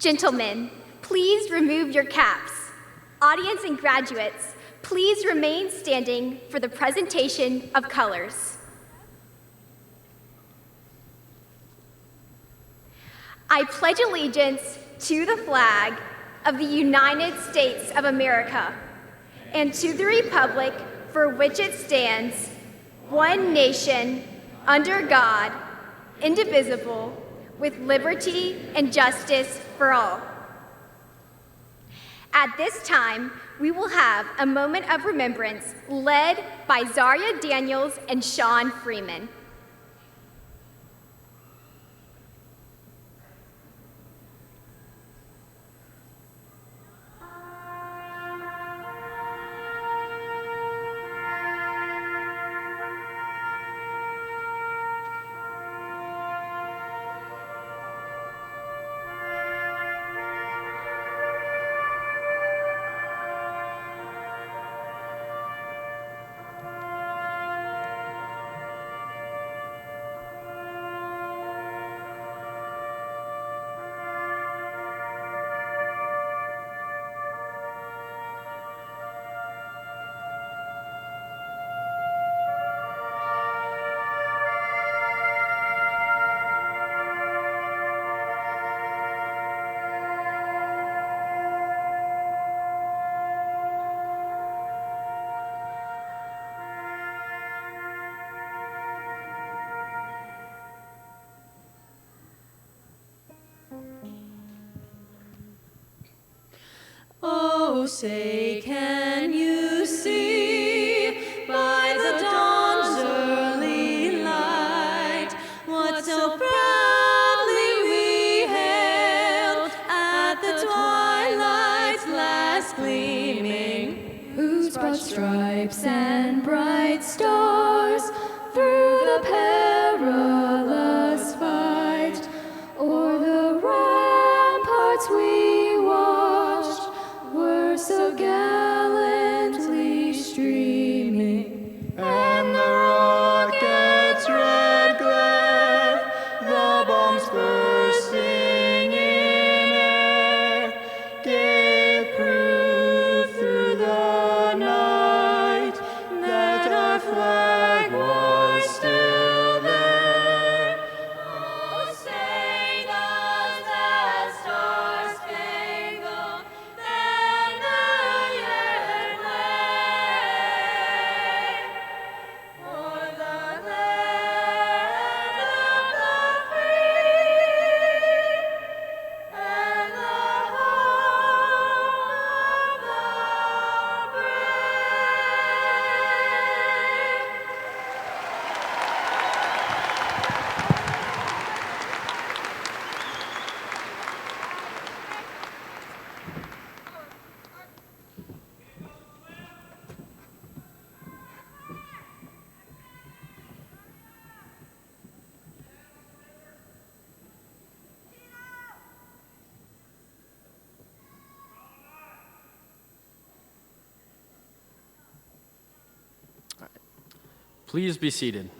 Gentlemen, please remove your caps. Audience and graduates, please remain standing for the presentation of colors. I pledge allegiance to the flag of the United States of America and to the republic for which it stands, one nation, under God, indivisible, with liberty and justice for all. At this time, we will have a moment of remembrance led by Zaria Daniels and Sean Freeman. Oh, say, can you see by the dawn's early light what so proudly we hailed at the twilight's last gleaming, whose broad stripes and bright stars through the perilous fight o'er the ramparts we watched were so gallantly streaming, and the rocket's red glare, the bombs bursting in air, gave proof through the night that our flag was still there. Oh, say does that star-spangled banner yet wave o'er the land of the free and the home of the brave? Please be seated.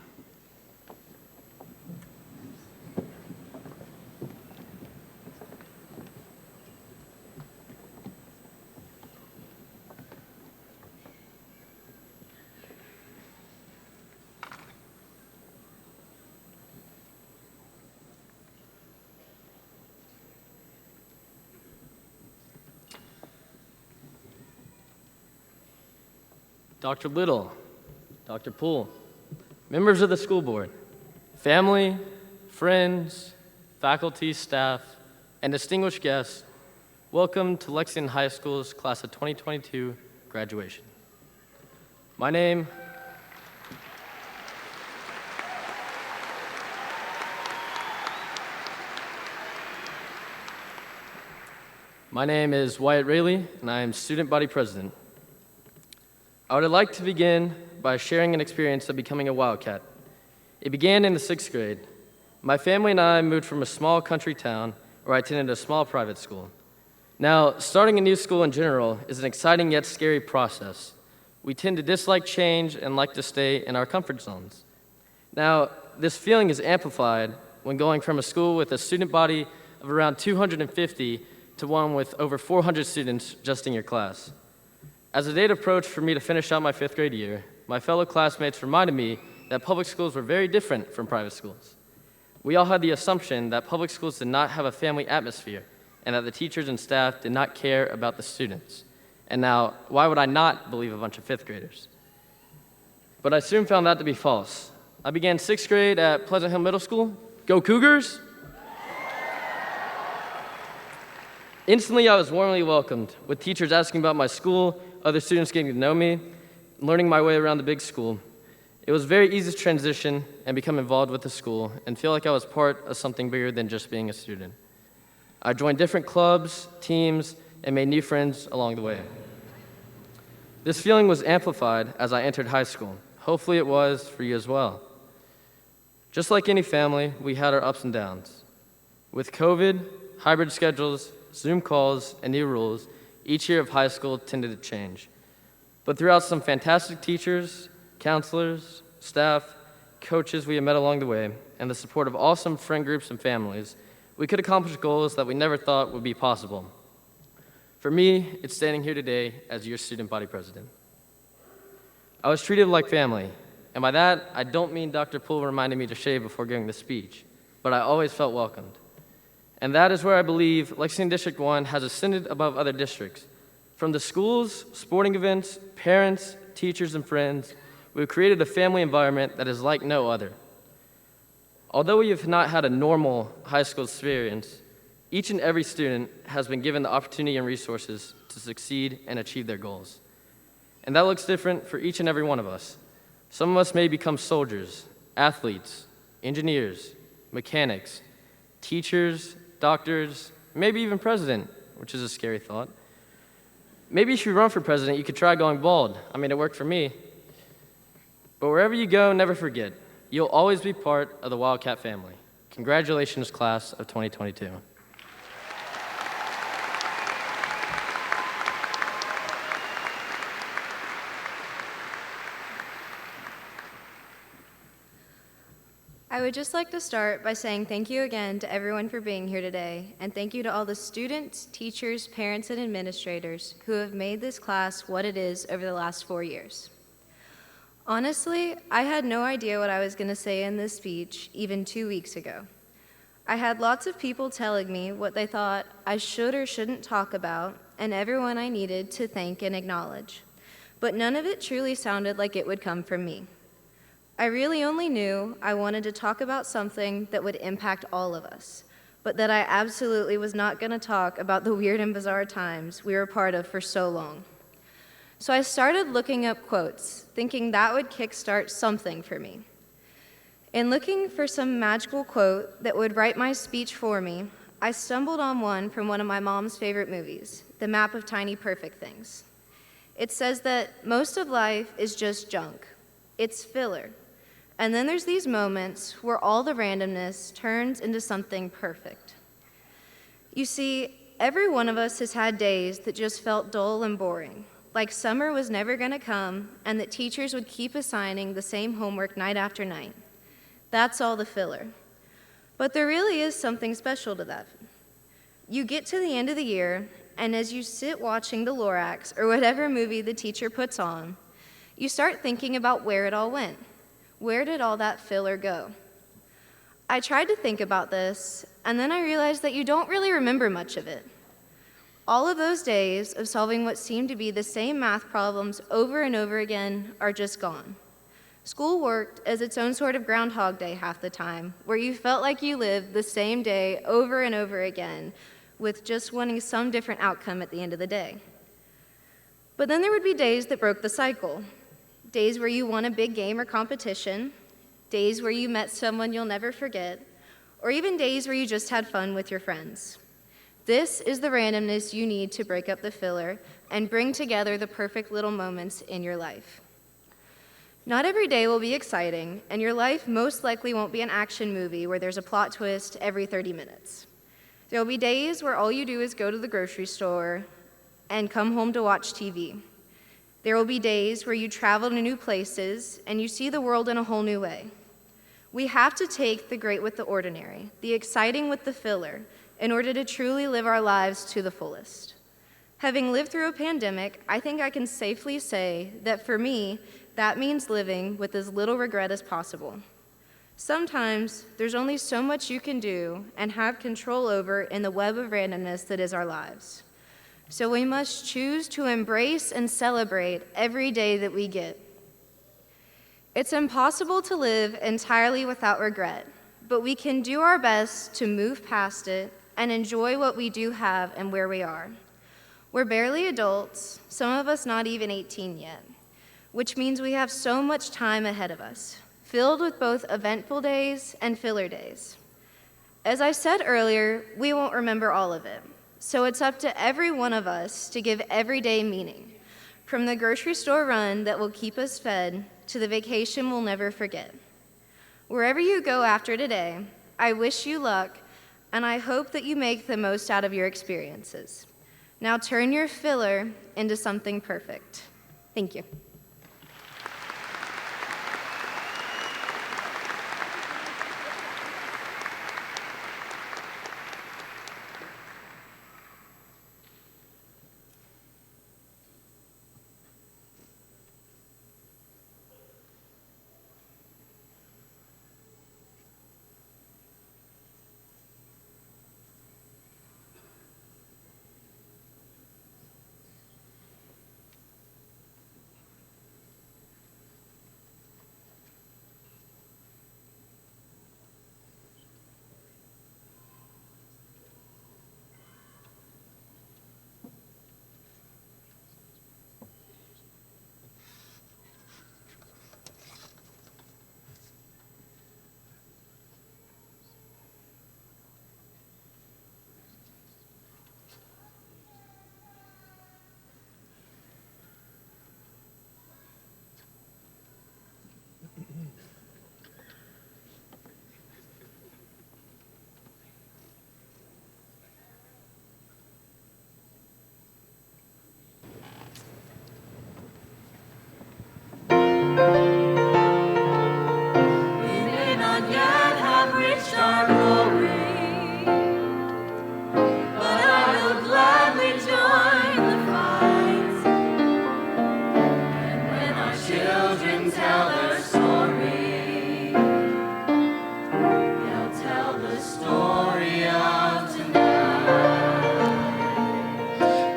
Dr. Little, Dr. Poole, members of the school board, family, friends, faculty, staff, and distinguished guests, welcome to Lexington High School's class of 2022 graduation. My name is Wyatt Rayleigh, and I am student body president. I would like to begin by sharing an experience of becoming a Wildcat. It began in the 6th grade. My family and I moved from a small country town where I attended a small private school. Now, starting a new school in general is an exciting yet scary process. We tend to dislike change and like to stay in our comfort zones. Now, this feeling is amplified when going from a school with a student body of around 250 to one with over 400 students just in your class. As the date approached for me to finish out my 5th grade year, my fellow classmates reminded me that public schools were very different from private schools. We all had the assumption that public schools did not have a family atmosphere and that the teachers and staff did not care about the students. And now, why would I not believe a bunch of 5th graders? But I soon found that to be false. I began 6th grade at Pleasant Hill Middle School. Go Cougars! Instantly, I was warmly welcomed, with teachers asking about my school, other students getting to know me, learning my way around the big school. It was very easy to transition and become involved with the school and feel like I was part of something bigger than just being a student. I joined different clubs, teams, and made new friends along the way. This feeling was amplified as I entered high school. Hopefully it was for you as well. Just like any family, we had our ups and downs. With COVID, hybrid schedules, Zoom calls, and new rules, each year of high school tended to change. But throughout some fantastic teachers, counselors, staff, coaches we have met along the way, and the support of awesome friend groups and families, we could accomplish goals that we never thought would be possible. For me, it's standing here today as your student body president. I was treated like family, and by that, I don't mean Dr. Poole reminded me to shave before giving the speech, but I always felt welcomed. And that is where I believe Lexington District One has ascended above other districts. From the schools, sporting events, parents, teachers, and friends, we've created a family environment that is like no other. Although we have not had a normal high school experience, each and every student has been given the opportunity and resources to succeed and achieve their goals. And that looks different for each and every one of us. Some of us may become soldiers, athletes, engineers, mechanics, teachers, doctors, maybe even president, which is a scary thought. Maybe if you run for president, you could try going bald. I mean, it worked for me. But wherever you go, never forget, you'll always be part of the Wildcat family. Congratulations, class of 2022. I would just like to start by saying thank you again to everyone for being here today, and thank you to all the students, teachers, parents, and administrators who have made this class what it is over the last 4 years. Honestly, I had no idea what I was going to say in this speech even 2 weeks ago. I had lots of people telling me what they thought I should or shouldn't talk about, and everyone I needed to thank and acknowledge. But none of it truly sounded like it would come from me. I really only knew I wanted to talk about something that would impact all of us, but that I absolutely was not going to talk about the weird and bizarre times we were part of for so long. So I started looking up quotes, thinking that would kickstart something for me. In looking for some magical quote that would write my speech for me, I stumbled on one from one of my mom's favorite movies, The Map of Tiny Perfect Things. It says that most of life is just junk. It's filler. And then there's these moments where all the randomness turns into something perfect. You see, every one of us has had days that just felt dull and boring, like summer was never going to come and that teachers would keep assigning the same homework night after night. That's all the filler. But there really is something special to that. You get to the end of the year, and as you sit watching the Lorax or whatever movie the teacher puts on, you start thinking about where it all went. Where did all that filler go? I tried to think about this, and then I realized that you don't really remember much of it. All of those days of solving what seemed to be the same math problems over and over again are just gone. School worked as its own sort of Groundhog Day half the time, where you felt like you lived the same day over and over again, with just wanting some different outcome at the end of the day. But then there would be days that broke the cycle. Days where you won a big game or competition, days where you met someone you'll never forget, or even days where you just had fun with your friends. This is the randomness you need to break up the filler and bring together the perfect little moments in your life. Not every day will be exciting, and your life most likely won't be an action movie where there's a plot twist every 30 minutes. There will be days where all you do is go to the grocery store and come home to watch TV. There will be days where you travel to new places and you see the world in a whole new way. We have to take the great with the ordinary, the exciting with the filler, in order to truly live our lives to the fullest. Having lived through a pandemic, I think I can safely say that for me, that means living with as little regret as possible. Sometimes there's only so much you can do and have control over in the web of randomness that is our lives. So we must choose to embrace and celebrate every day that we get. It's impossible to live entirely without regret, but we can do our best to move past it and enjoy what we do have and where we are. We're barely adults, some of us not even 18 yet, which means we have so much time ahead of us, filled with both eventful days and filler days. As I said earlier, we won't remember all of it, so it's up to every one of us to give every day meaning, from the grocery store run that will keep us fed to the vacation we'll never forget. Wherever you go after today, I wish you luck, and I hope that you make the most out of your experiences. Now turn your filler into something perfect. Thank you.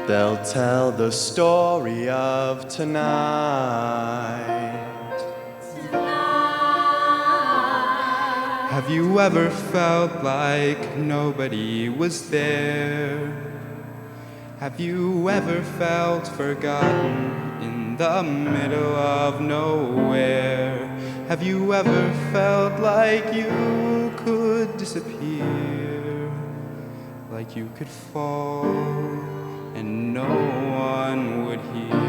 They'll tell the story of tonight. Have you ever felt like nobody was there? Have you ever felt forgotten in the middle of nowhere? Have you ever felt like you could disappear? Like you could fall and no one would hear?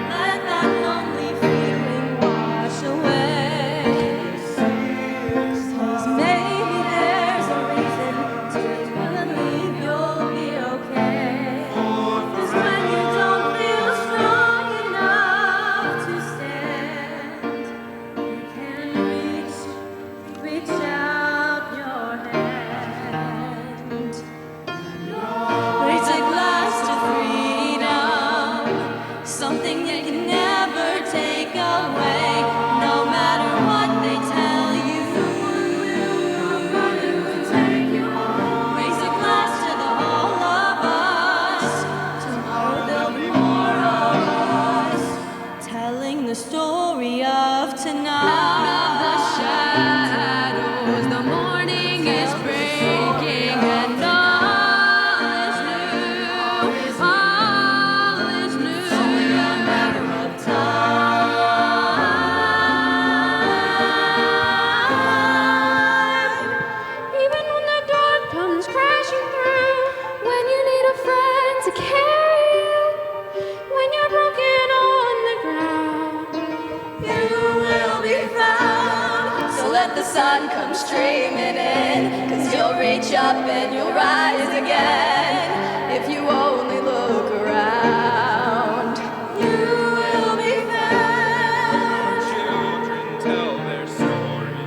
Let that lonely feeling wash away. 'Cause maybe there's a reason to believe you'll be okay. 'Cause when you don't feel strong enough to stand, you can reach out your hand. Raise a glass to freedom, something you can never take away, no matter what they tell you. Nobody can take you home. Raise a glass to the all of us. Tomorrow there'll be more of us, telling the story of tonight. Out of the shadows, the morning is breaking, and all is new. All is new. It's only a matter of time. Even when the dark comes crashing through, when you need a friend to carry you, when you're broken on the ground, you will be found. So let the sun come streaming in, 'cause you'll reach up and you'll rise again if you only look around. You will be found. Children tell their story.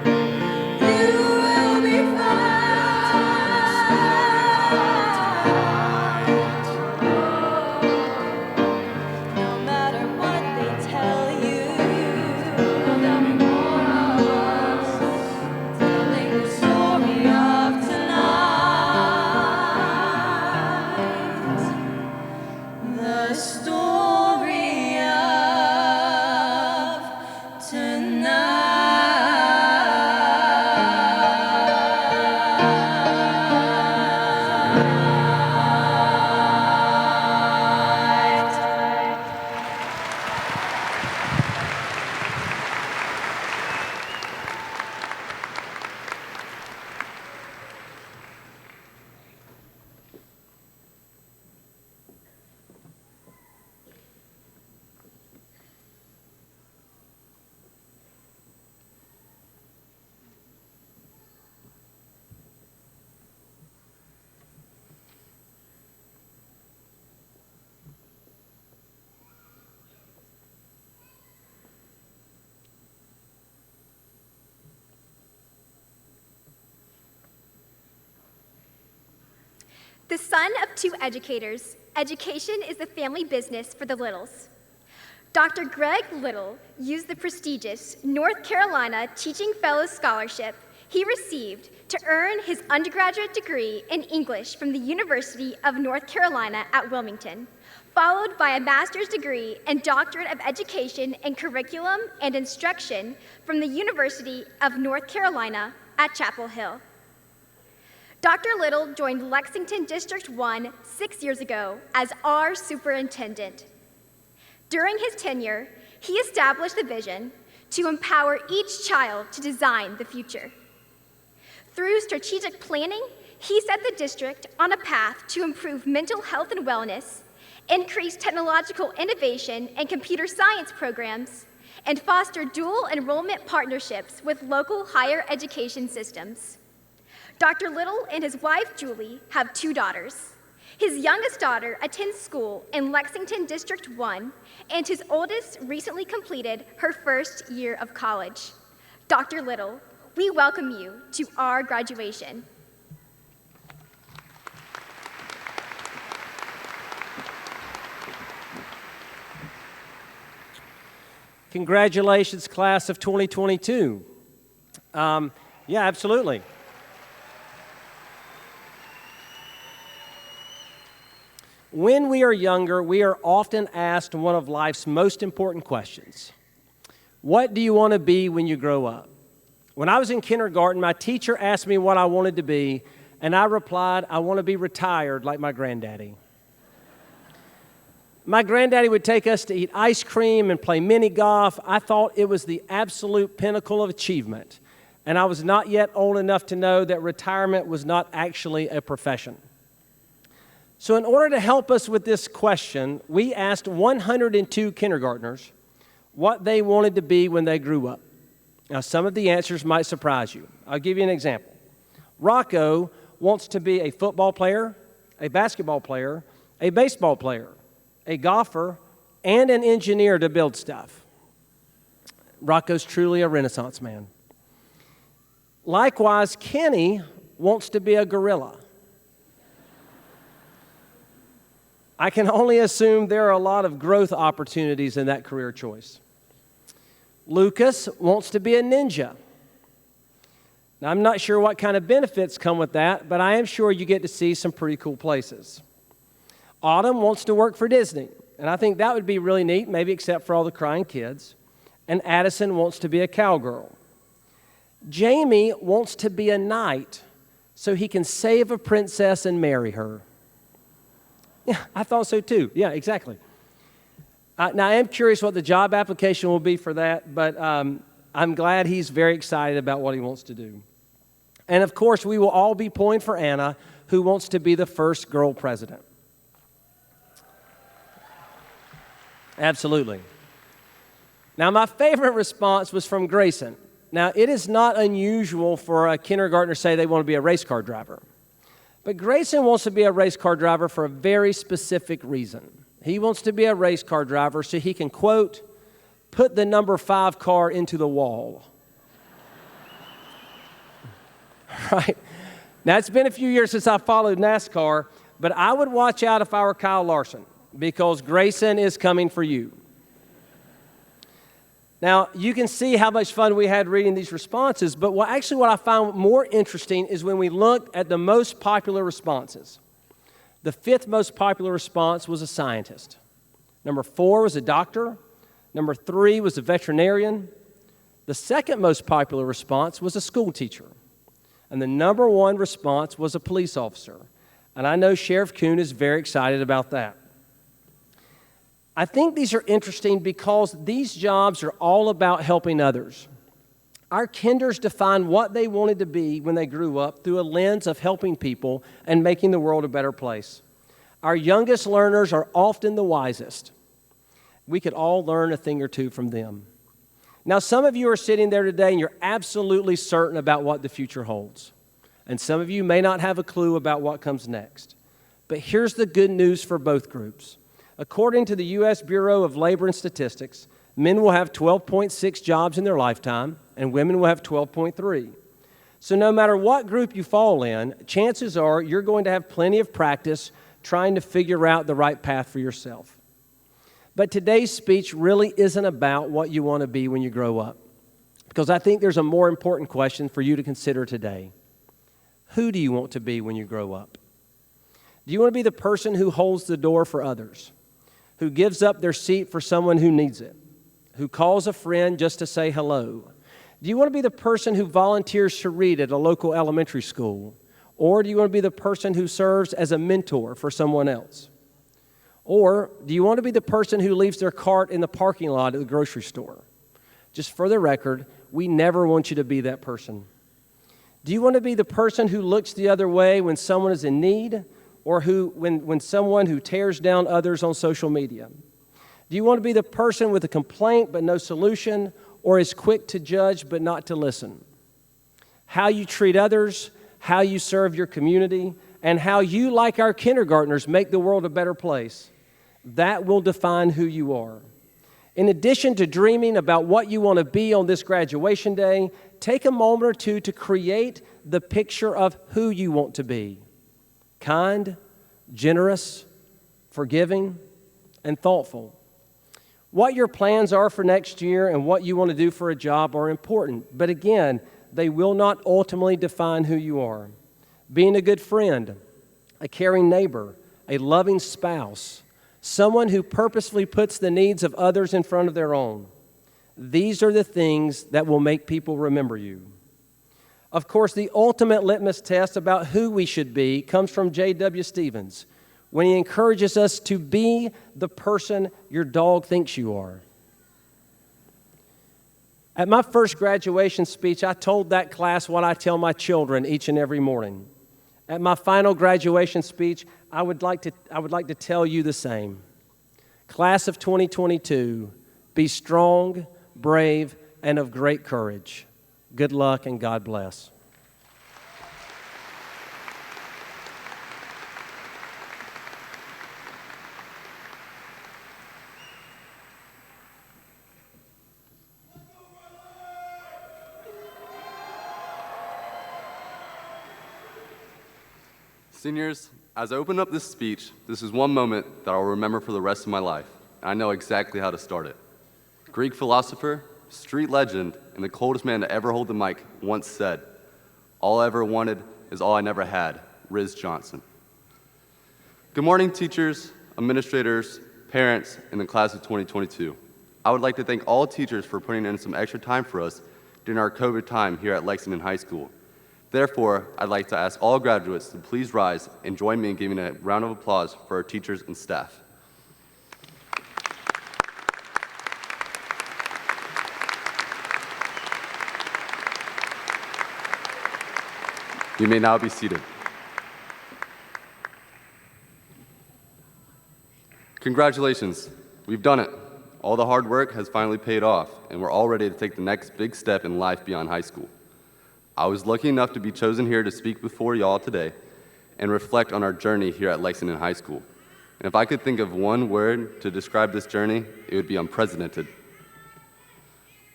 You will be found. The son of two educators, education is the family business for the Littles. Dr. Greg Little used the prestigious North Carolina Teaching Fellows Scholarship he received to earn his undergraduate degree in English from the University of North Carolina at Wilmington, followed by a master's degree and doctorate of education in curriculum and instruction from the University of North Carolina at Chapel Hill. Dr. Little joined Lexington District One 6 years ago as our superintendent. During his tenure, he established the vision to empower each child to design the future. Through strategic planning, he set the district on a path to improve mental health and wellness, increase technological innovation and computer science programs, and foster dual enrollment partnerships with local higher education systems. Dr. Little and his wife, Julie, have 2 daughters. His youngest daughter attends school in Lexington District 1, and his oldest recently completed her first year of college. Dr. Little, we welcome you to our graduation. Congratulations, class of 2022. Yeah, absolutely. When we are younger, we are often asked one of life's most important questions. What do you want to be when you grow up? When I was in kindergarten, my teacher asked me what I wanted to be, and I replied, I want to be retired like my granddaddy. My granddaddy would take us to eat ice cream and play mini golf. I thought it was the absolute pinnacle of achievement, and I was not yet old enough to know that retirement was not actually a profession. So in order to help us with this question, we asked 102 kindergartners what they wanted to be when they grew up. Now, some of the answers might surprise you. I'll give you an example. Rocco wants to be a football player, a basketball player, a baseball player, a golfer, and an engineer to build stuff. Rocco's truly a Renaissance man. Likewise, Kenny wants to be a gorilla. I can only assume there are a lot of growth opportunities in that career choice. Lucas wants to be a ninja. Now, I'm not sure what kind of benefits come with that, but I am sure you get to see some pretty cool places. Autumn wants to work for Disney, and I think that would be really neat, maybe except for all the crying kids. And Addison wants to be a cowgirl. Jamie wants to be a knight so he can save a princess and marry her. Yeah, I thought so too. Yeah, exactly. Now, I am curious what the job application will be for that, but I'm glad he's very excited about what he wants to do. And of course, we will all be pulling for Anna, who wants to be the first girl president. Absolutely. Now, my favorite response was from Grayson. Now, it is not unusual for a kindergartner to say they want to be a race car driver. But Grayson wants to be a race car driver for a very specific reason. He wants to be a race car driver so he can, quote, put the number 5 car into the wall. Right? Now, it's been a few years since I followed NASCAR, but I would watch out if I were Kyle Larson, because Grayson is coming for you. Now, you can see how much fun we had reading these responses, but what I found more interesting is when we looked at the most popular responses. The 5th most popular response was a scientist. Number 4 was a doctor. Number 3 was a veterinarian. The 2nd most popular response was a school teacher. And the number 1 response was a police officer. And I know Sheriff Kuhn is very excited about that. I think these are interesting because these jobs are all about helping others. Our kinders defined what they wanted to be when they grew up through a lens of helping people and making the world a better place. Our youngest learners are often the wisest. We could all learn a thing or two from them. Now, some of you are sitting there today and you're absolutely certain about what the future holds. And some of you may not have a clue about what comes next. But here's the good news for both groups. According to the U.S. Bureau of Labor and Statistics, men will have 12.6 jobs in their lifetime, and women will have 12.3. So no matter what group you fall in, chances are you're going to have plenty of practice trying to figure out the right path for yourself. But today's speech really isn't about what you want to be when you grow up, because I think there's a more important question for you to consider today. Who do you want to be when you grow up? Do you want to be the person who holds the door for others, who gives up their seat for someone who needs it, who calls a friend just to say hello? Do you want to be the person who volunteers to read at a local elementary school? Or do you want to be the person who serves as a mentor for someone else? Or do you want to be the person who leaves their cart in the parking lot at the grocery store? Just for the record, we never want you to be that person. Do you want to be the person who looks the other way when someone is in need, or when someone who tears down others on social media? Do you want to be the person with a complaint but no solution, or is quick to judge but not to listen? How you treat others, how you serve your community, and how you, like our kindergartners, make the world a better place, that will define who you are. In addition to dreaming about what you want to be on this graduation day, take a moment or two to create the picture of who you want to be. Kind, generous, forgiving, and thoughtful. What your plans are for next year and what you want to do for a job are important, but again, they will not ultimately define who you are. Being a good friend, a caring neighbor, a loving spouse, someone who purposefully puts the needs of others in front of their own. These are the things that will make people remember you. Of course, the ultimate litmus test about who we should be comes from J.W. Stevens, when he encourages us to be the person your dog thinks you are. At my first graduation speech, I told that class what I tell my children each and every morning. At my final graduation speech, I would like to tell you the same. Class of 2022, be strong, brave, and of great courage. Good luck and God bless. Seniors, as I open up this speech, this is one moment that I'll remember for the rest of my life. I know exactly how to start it. Greek philosopher, street legend, and the coldest man to ever hold the mic once said, "All I ever wanted is all I never had," Riz Johnson. Good morning, teachers, administrators, parents, and the class of 2022. I would like to thank all teachers for putting in some extra time for us during our COVID time here at Lexington High School. Therefore, I'd like to ask all graduates to please rise and join me in giving a round of applause for our teachers and staff. You may now be seated. Congratulations, we've done it. All the hard work has finally paid off, and we're all ready to take the next big step in life beyond high school. I was lucky enough to be chosen here to speak before y'all today and reflect on our journey here at Lexington High School. And if I could think of one word to describe this journey, it would be unprecedented.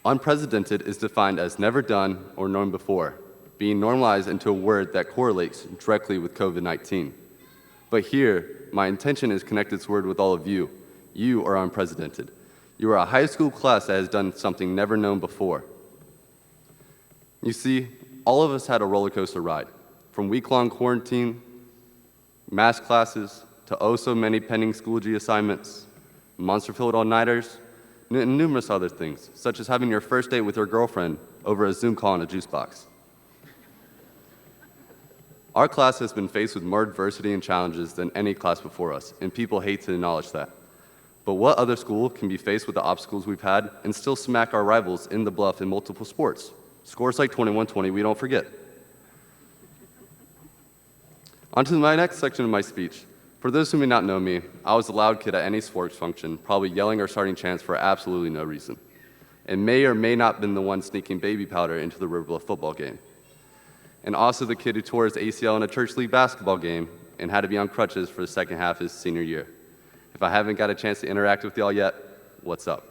Unprecedented is defined as never done or known before, being normalized into a word that correlates directly with COVID-19. But here, my intention is to connect this word with all of you. You are unprecedented. You are a high school class that has done something never known before. You see, all of us had a roller coaster ride, from week-long quarantine, math classes, to oh so many pending School G assignments, monster-filled all-nighters, and numerous other things, such as having your first date with your girlfriend over a Zoom call in a juice box. Our class has been faced with more adversity and challenges than any class before us, and people hate to acknowledge that. But what other school can be faced with the obstacles we've had and still smack our rivals in the bluff in multiple sports? Scores like 21-20, we don't forget. On to my next section of my speech. For those who may not know me, I was the loud kid at any sports function, probably yelling or starting chants for absolutely no reason, and may or may not have been the one sneaking baby powder into the River Bluff football game. And also the kid who tore his ACL in a church league basketball game and had to be on crutches for the second half of his senior year. If I haven't got a chance to interact with y'all yet, what's up?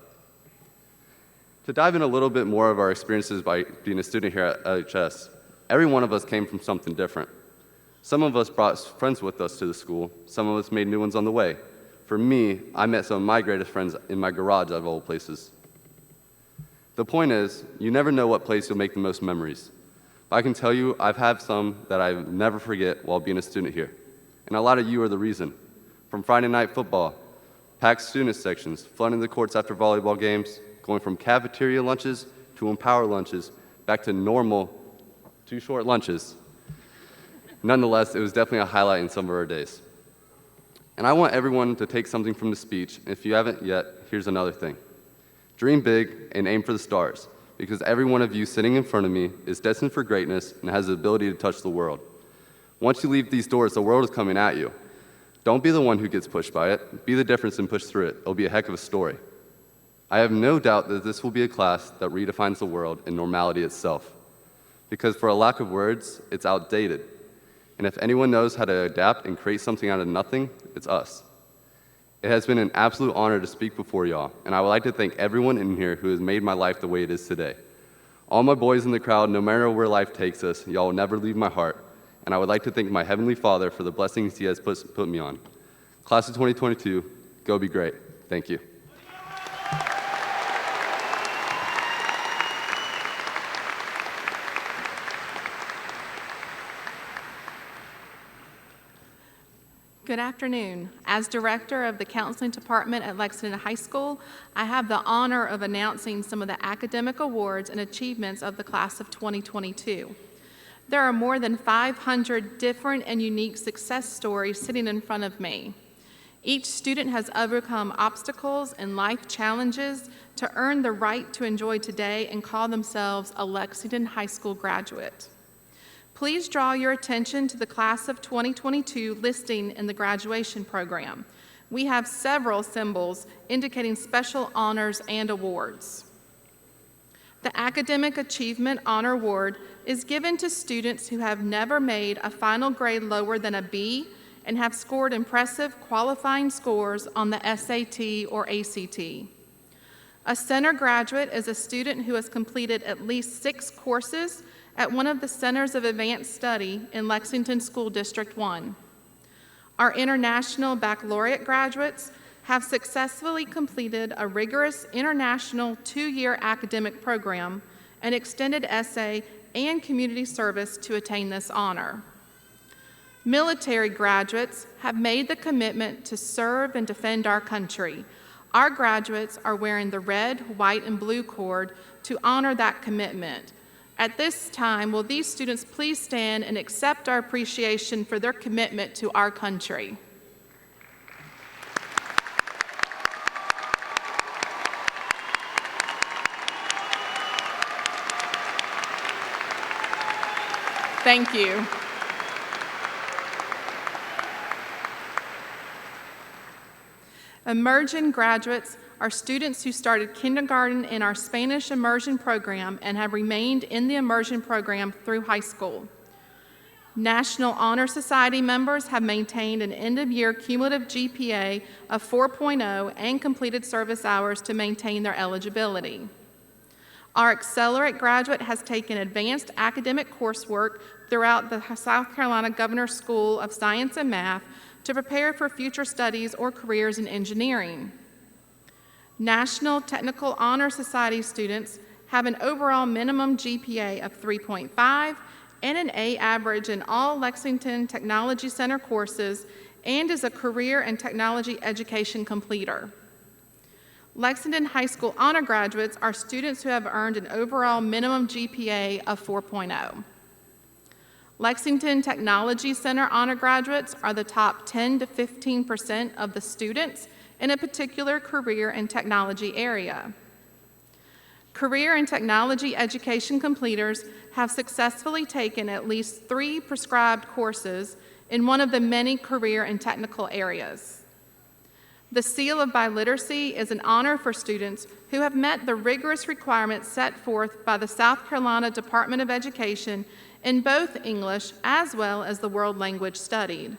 To dive in a little bit more of our experiences by being a student here at LHS, Every one of us came from something different. Some of us brought friends with us to the school. Some of us made new ones on the way. For me, I met some of my greatest friends in my garage of all places. The point is, you never know what place you'll make the most memories. But I can tell you, I've had some that I never forget while being a student here. And a lot of you are the reason. From Friday night football, packed student sections, flooding the courts after volleyball games, going from cafeteria lunches to Empower lunches, back to normal, too short lunches. Nonetheless, it was definitely a highlight in some of our days. And I want everyone to take something from the speech. If you haven't yet, here's another thing. Dream big and aim for the stars, because every one of you sitting in front of me is destined for greatness and has the ability to touch the world. Once you leave these doors, the world is coming at you. Don't be the one who gets pushed by it. Be the difference and push through it. It'll be a heck of a story. I have no doubt that this will be a class that redefines the world and normality itself. Because for a lack of words, it's outdated. And if anyone knows how to adapt and create something out of nothing, it's us. It has been an absolute honor to speak before y'all, and I would like to thank everyone in here who has made my life the way it is today. All my boys in the crowd, no matter where life takes us, y'all will never leave my heart, and I would like to thank my Heavenly Father for the blessings He has put me on. Class of 2022, go be great. Thank you. Good afternoon. As director of the counseling department at Lexington High School, I have the honor of announcing some of the academic awards and achievements of the class of 2022. There are more than 500 different and unique success stories sitting in front of me. Each student has overcome obstacles and life challenges to earn the right to enjoy today and call themselves a Lexington High School graduate. Please draw your attention to the class of 2022 listing in the graduation program. We have several symbols indicating special honors and awards. The Academic Achievement Honor Award is given to students who have never made a final grade lower than a B and have scored impressive qualifying scores on the SAT or ACT. A center graduate is a student who has completed at least 6 courses at one of the Centers of Advanced Study in Lexington School District One. Our international baccalaureate graduates have successfully completed a rigorous international 2-year academic program, an extended essay, and community service to attain this honor. Military graduates have made the commitment to serve and defend our country. Our graduates are wearing the red, white, and blue cord to honor that commitment. At this time, will these students please stand and accept our appreciation for their commitment to our country? Thank you. Immersion graduates are students who started kindergarten in our Spanish immersion program and have remained in the immersion program through high school. National Honor Society members have maintained an end-of-year cumulative GPA of 4.0 and completed service hours to maintain their eligibility. Our Accelerate graduate has taken advanced academic coursework throughout the South Carolina Governor's School of Science and Math to prepare for future studies or careers in engineering. National Technical Honor Society students have an overall minimum GPA of 3.5 and an A average in all Lexington Technology Center courses and is a career and technology education completer. Lexington High School honor graduates are students who have earned an overall minimum GPA of 4.0. Lexington Technology Center honor graduates are the top 10 to 15% of the students in a particular career and technology area. Career and technology education completers have successfully taken at least 3 prescribed courses in one of the many career and technical areas. The Seal of Biliteracy is an honor for students who have met the rigorous requirements set forth by the South Carolina Department of Education in both English as well as the world language studied.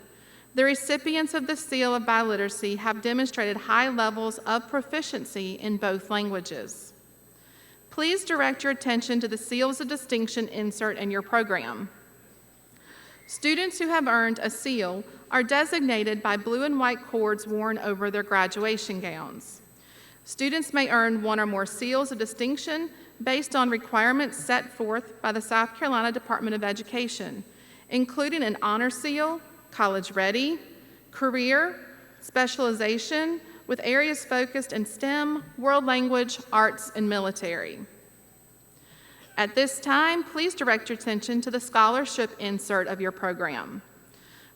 The recipients of the Seal of Biliteracy have demonstrated high levels of proficiency in both languages. Please direct your attention to the Seals of Distinction insert in your program. Students who have earned a seal are designated by blue and white cords worn over their graduation gowns. Students may earn one or more seals of distinction based on requirements set forth by the South Carolina Department of Education, including an honor seal, college ready, career, specialization, with areas focused in STEM, world language, arts, and military. At this time, please direct your attention to the scholarship insert of your program.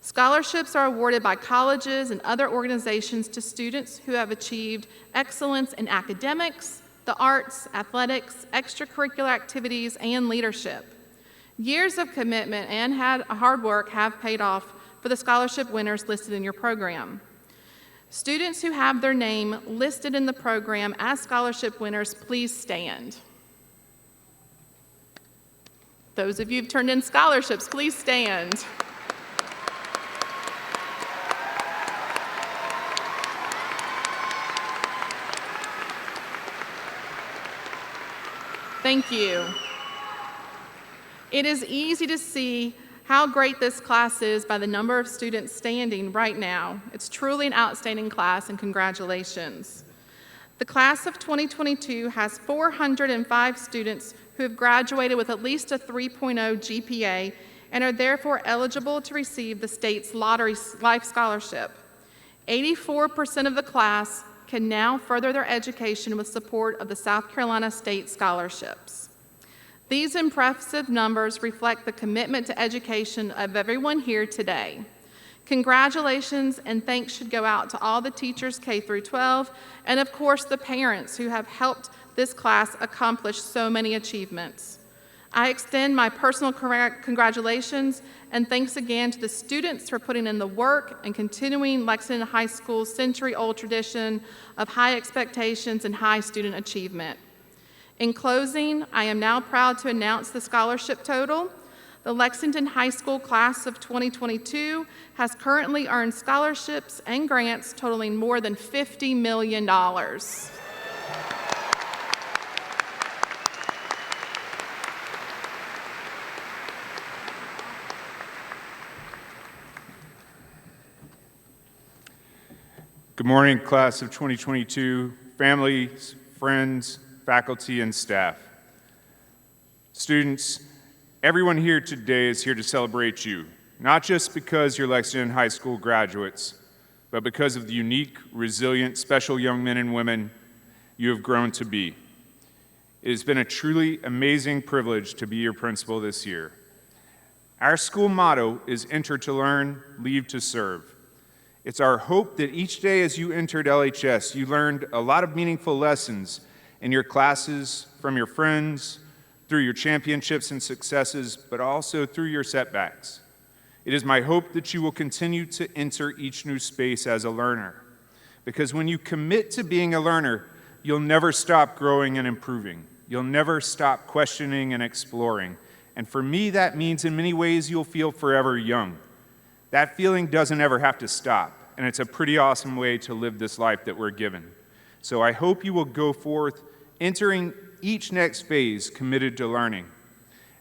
Scholarships are awarded by colleges and other organizations to students who have achieved excellence in academics, the arts, athletics, extracurricular activities, and leadership. Years of commitment and hard work have paid off for the scholarship winners listed in your program. Students who have their name listed in the program as scholarship winners, please stand. Those of you who've turned in scholarships, please stand. Thank you. It is easy to see how great this class is by the number of students standing right now. It's truly an outstanding class, and congratulations. The class of 2022 has 405 students who have graduated with at least a 3.0 GPA and are therefore eligible to receive the state's Lottery Life Scholarship. 84% of the class can now further their education with support of the South Carolina State Scholarships. These impressive numbers reflect the commitment to education of everyone here today. Congratulations and thanks should go out to all the teachers K through 12 and of course the parents who have helped this class accomplish so many achievements. I extend my personal congratulations and thanks again to the students for putting in the work and continuing Lexington High School's century-old tradition of high expectations and high student achievement. In closing, I am now proud to announce the scholarship total. The Lexington High School class of 2022 has currently earned scholarships and grants totaling more than $50 million. Good morning, class of 2022, families, friends, faculty, and staff. Students, everyone here today is here to celebrate you, not just because you're Lexington High School graduates, but because of the unique, resilient, special young men and women you have grown to be. It has been a truly amazing privilege to be your principal this year. Our school motto is Enter to Learn, Leave to Serve. It's our hope that each day as you entered LHS, you learned a lot of meaningful lessons in your classes, from your friends, through your championships and successes, but also through your setbacks. It is my hope that you will continue to enter each new space as a learner, because when you commit to being a learner, you'll never stop growing and improving. You'll never stop questioning and exploring. And for me, that means in many ways you'll feel forever young. That feeling doesn't ever have to stop, and it's a pretty awesome way to live this life that we're given. So I hope you will go forth, entering each next phase committed to learning.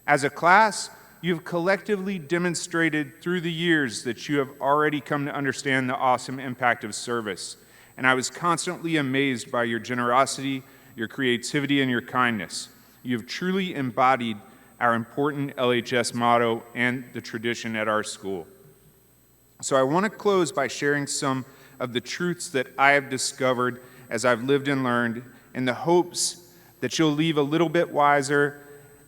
As a class, you've collectively demonstrated through the years that you have already come to understand the awesome impact of service, and I was constantly amazed by your generosity, your creativity, and your kindness. You have truly embodied our important LHS motto and the tradition at our school. So I want to close by sharing some of the truths that I have discovered as I've lived and learned, in the hopes that you'll leave a little bit wiser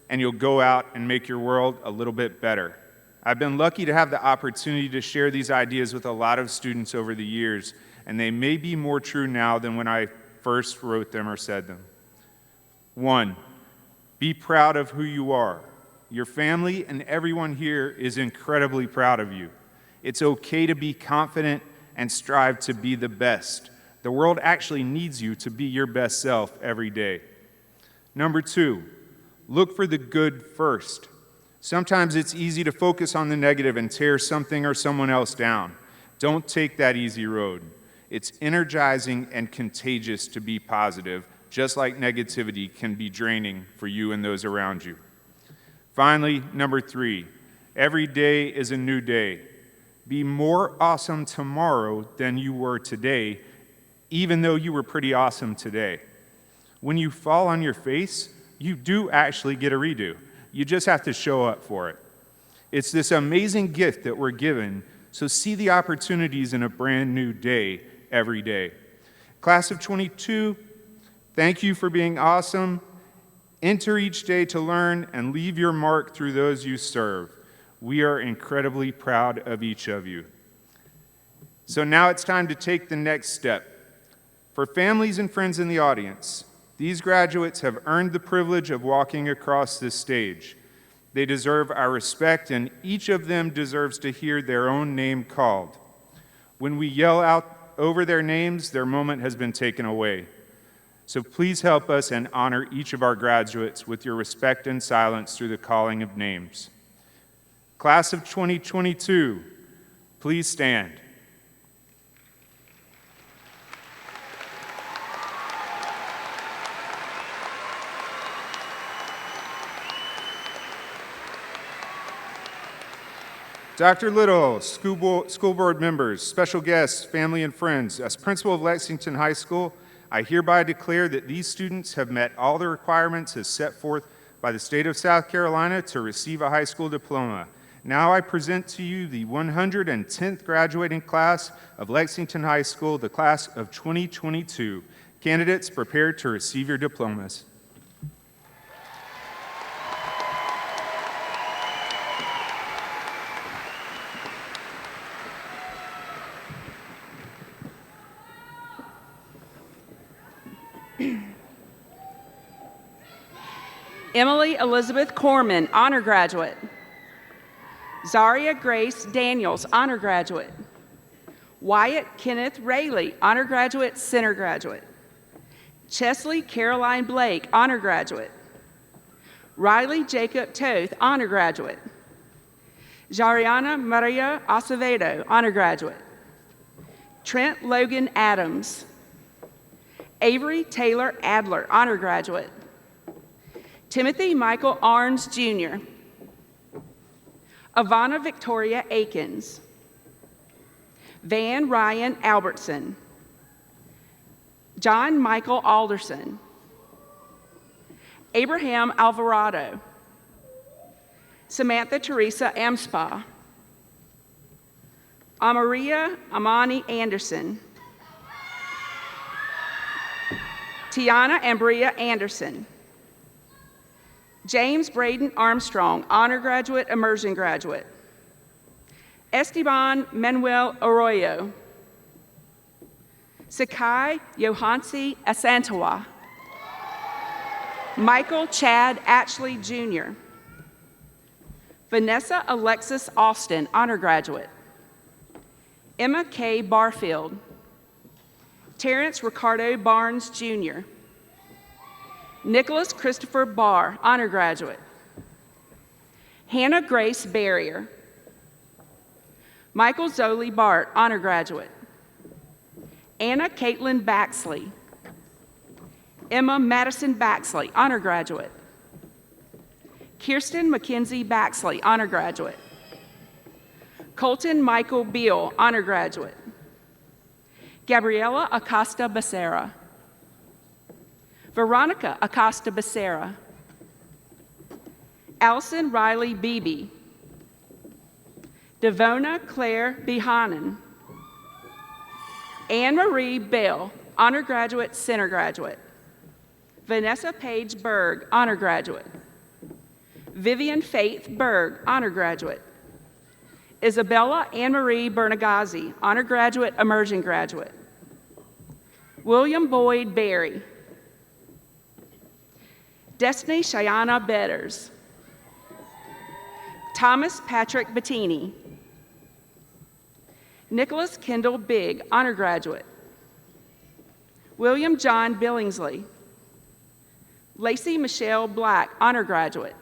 and you'll go out and make your world a little bit better. I've been lucky to have the opportunity to share these ideas with a lot of students over the years, and they may be more true now than when I first wrote them or said them. 1, be proud of who you are. Your family and everyone here is incredibly proud of you. It's okay to be confident and strive to be the best. The world actually needs you to be your best self every day. Number 2, look for the good first. Sometimes it's easy to focus on the negative and tear something or someone else down. Don't take that easy road. It's energizing and contagious to be positive. just like negativity can be draining for you and those around you. Finally, number 3, every day is a new day. Be more awesome tomorrow than you were today, even though you were pretty awesome today. When you fall on your face, you do actually get a redo. You just have to show up for it. It's this amazing gift that we're given, so see the opportunities in a brand new day every day. Class of 22, thank you for being awesome. Enter each day to learn and leave your mark through those you serve. We are incredibly proud of each of you. So now it's time to take the next step. For families and friends in the audience, these graduates have earned the privilege of walking across this stage. They deserve our respect, and each of them deserves to hear their own name called. When we yell out over their names, their moment has been taken away. So please help us and honor each of our graduates with your respect and silence through the calling of names. Class of 2022, please stand. Dr. Little, school board members, special guests, family and friends, as principal of Lexington High School, I hereby declare that these students have met all the requirements as set forth by the state of South Carolina to receive a high school diploma. Now I present to you the 110th graduating class of Lexington High School, the class of 2022. Candidates, prepare to receive your diplomas. Emily Elizabeth Corman, honor graduate. Zaria Grace Daniels, honor graduate. Wyatt Kenneth Rayleigh, honor graduate, center graduate. Chesley Caroline Blake, honor graduate. Riley Jacob Toth, honor graduate. Jariana Maria Acevedo, honor graduate. Trent Logan Adams. Avery Taylor Adler, honor graduate. Timothy Michael Arns, Jr. Ivana Victoria Akins. Van Ryan Albertson. John Michael Alderson. Abraham Alvarado. Samantha Teresa Amspa. Amaria Amani Anderson. Tiana Ambria Anderson. James Braden Armstrong, honor graduate, immersion graduate. Esteban Manuel Arroyo. Sakai Johansi Asantawa. Michael Chad Atchley, Jr. Vanessa Alexis Austin, honor graduate. Emma K. Barfield. Terrence Ricardo Barnes, Jr. Nicholas Christopher Barr, honor graduate. Hannah Grace Barrier. Michael Zoli Bart, honor graduate. Anna Caitlin Baxley. Emma Madison Baxley, honor graduate. Kirsten Mackenzie Baxley, honor graduate. Colton Michael Beal, honor graduate. Gabriela Acosta Becerra. Veronica Acosta Becerra. Allison Riley Beebe. Devona Claire Behanan. Anne Marie Bell, honor graduate, center graduate. Vanessa Page Berg, honor graduate. Vivian Faith Berg, honor graduate. Isabella Anne Marie Bernagazzi, honor graduate, immersion graduate. William Boyd Berry. Destiny Shayana Betters. Thomas Patrick Bettini. Nicholas Kendall Bigg, honor graduate. William John Billingsley. Lacey Michelle Black, honor graduate.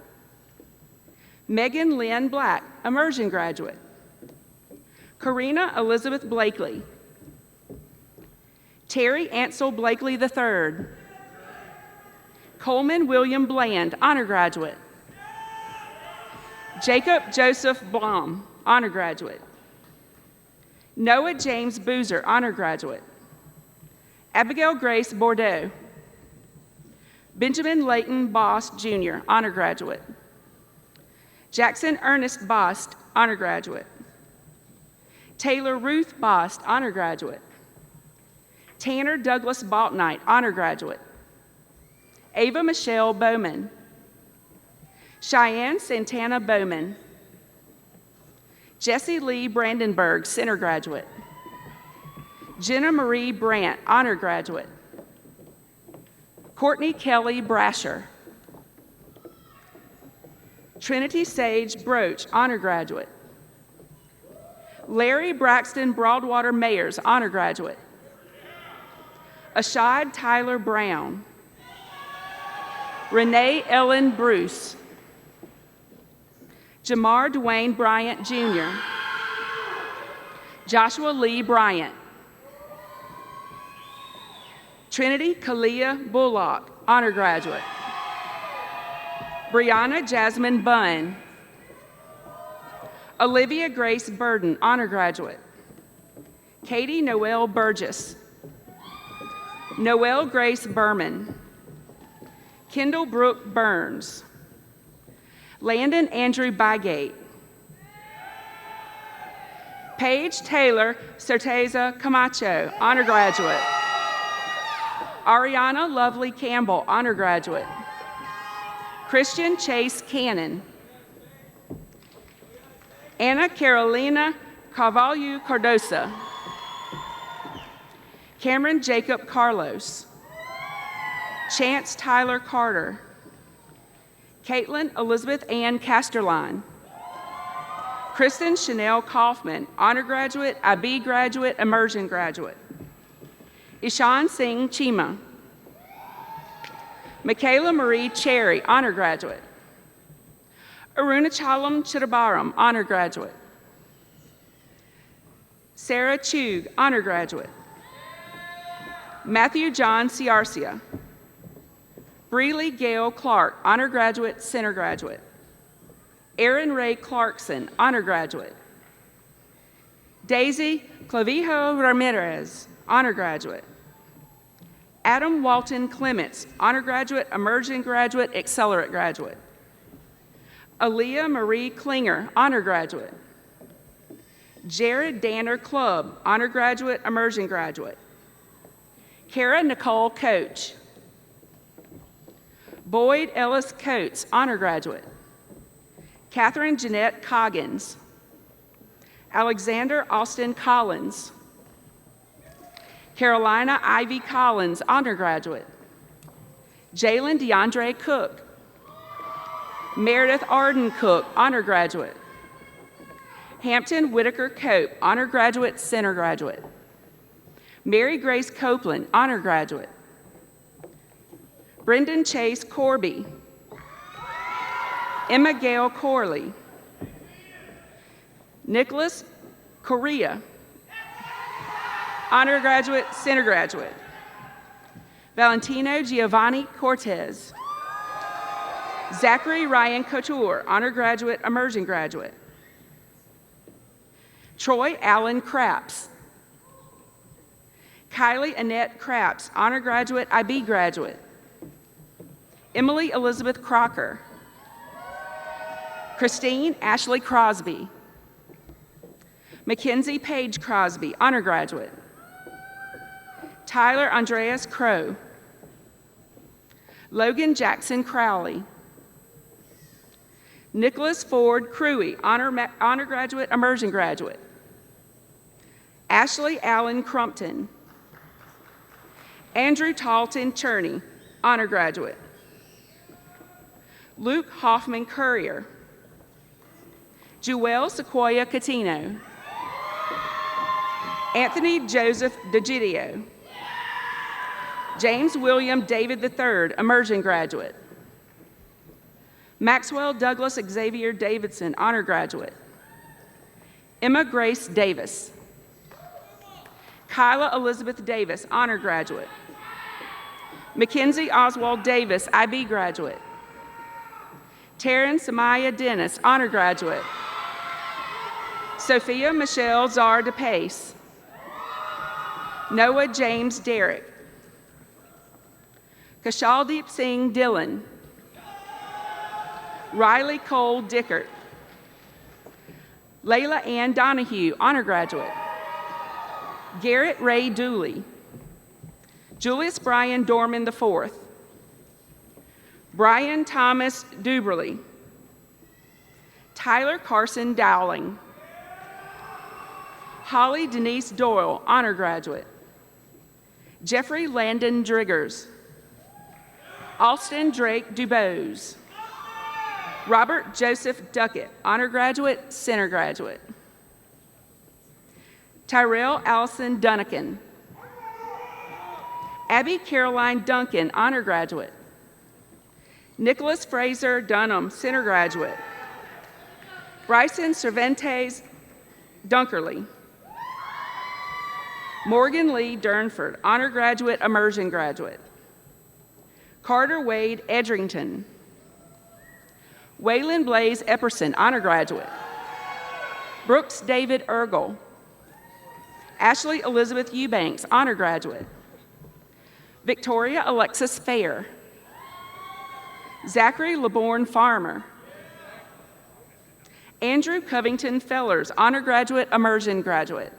Megan Lynn Black, immersion graduate. Karina Elizabeth Blakely. Terry Ansel Blakely III. Coleman William Bland, honor graduate. Jacob Joseph Blom, honor graduate. Noah James Boozer, honor graduate. Abigail Grace Bordeaux. Benjamin Layton Bost, Jr., honor graduate. Jackson Ernest Bost, honor graduate. Taylor Ruth Bost, honor graduate. Tanner Douglas Baltnight, honor graduate. Ava Michelle Bowman. Cheyenne Santana Bowman. Jesse Lee Brandenburg, center graduate. Jenna Marie Brandt, honor graduate. Courtney Kelly Brasher. Trinity Sage Broach, honor graduate. Larry Braxton Broadwater Mayers, honor graduate. Ashad Tyler Brown. Renee Ellen Bruce. Jamar Dwayne Bryant, Jr. Joshua Lee Bryant. Trinity Kalia Bullock, honor graduate. Brianna Jasmine Bunn. Olivia Grace Burden, honor graduate. Katie Noelle Burgess. Noelle Grace Berman. Kendall Brooke Burns. Landon Andrew Bygate. Paige Taylor Certeza Camacho, honor graduate. Ariana Lovely Campbell, honor graduate. Christian Chase Cannon. Anna Carolina Carvalho Cardosa. Cameron Jacob Carlos. Chance Tyler Carter. Caitlin Elizabeth Ann Casterline. Kristen Chanel Kaufman, honor graduate, IB graduate, immersion graduate. Ishan Singh Chima. Michaela Marie Cherry, honor graduate. Arunachalam Chidambaram, honor graduate. Sarah Chug, honor graduate. Matthew John Ciarcia. Breeley Gail Clark, honor graduate, center graduate. Aaron Ray Clarkson, honor graduate. Daisy Clavijo Ramirez, honor graduate. Adam Walton Clements, honor graduate, immersion graduate, accelerate graduate. Aaliyah Marie Klinger, honor graduate. Jared Danner Club, honor graduate, immersion graduate. Kara Nicole Coach. Boyd Ellis Coates, honor graduate. Catherine Jeanette Coggins. Alexander Austin Collins. Carolina Ivy Collins, honor graduate. Jalen DeAndre Cook. Meredith Arden Cook, honor graduate. Hampton Whitaker Cope, honor graduate, center graduate. Mary Grace Copeland, honor graduate. Brendan Chase Corby. Emma Gail Corley. Nicholas Correa, honor graduate, center graduate. Valentino Giovanni Cortez. Zachary Ryan Couture, honor graduate, immersion graduate. Troy Allen Craps. Kylie Annette Craps, honor graduate, IB graduate. Emily Elizabeth Crocker. Christine Ashley Crosby. Mackenzie Page Crosby, honor graduate. Tyler Andreas Crow. Logan Jackson Crowley. Nicholas Ford Cruey, honor graduate, immersion graduate. Ashley Allen Crumpton. Andrew Talton Cherney, honor graduate. Luke Hoffman Courier. Joelle Sequoia Catino. Anthony Joseph DeGidio. James William David III, immersion graduate. Maxwell Douglas Xavier Davidson, honor graduate. Emma Grace Davis. Kyla Elizabeth Davis, honor graduate. Mackenzie Oswald Davis, IB graduate. Taryn Samaya Dennis, honor graduate. Sophia Michelle Zar DePace. Noah James Derrick. Kashaldeep Singh Dillon. Riley Cole Dickert. Layla Ann Donahue, honor graduate. Garrett Ray Dooley. Julius Brian Dorman IV. Brian Thomas Duberly. Tyler Carson Dowling. Holly Denise Doyle, honor graduate. Jeffrey Landon Driggers. Austin Drake Dubose. Robert Joseph Duckett, honor graduate, center graduate. Tyrell Allison Dunnican. Abby Caroline Duncan, honor graduate. Nicholas Fraser Dunham, center graduate. Bryson Cervantes Dunkerley. Morgan Lee Durnford, honor graduate, immersion graduate. Carter Wade Edrington. Waylon Blaze Epperson, honor graduate. Brooks David Ergel. Ashley Elizabeth Eubanks, honor graduate. Victoria Alexis Fair. Zachary LeBourne Farmer. Andrew Covington Fellers, honor graduate, immersion graduate.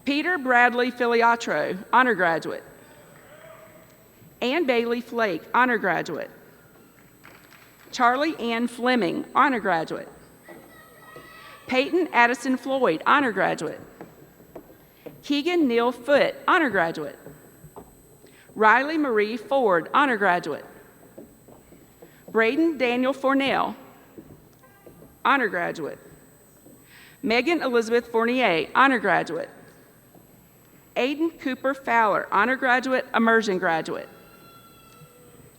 Peter Bradley Filiatro, honor graduate. Ann Bailey Flake, honor graduate. Charlie Ann Fleming, honor graduate. Peyton Addison Floyd, honor graduate. Keegan Neal Foote, honor graduate. Riley Marie Ford, honor graduate. Braden Daniel Fornell, honor graduate. Megan Elizabeth Fournier, honor graduate. Aiden Cooper Fowler, honor graduate, immersion graduate.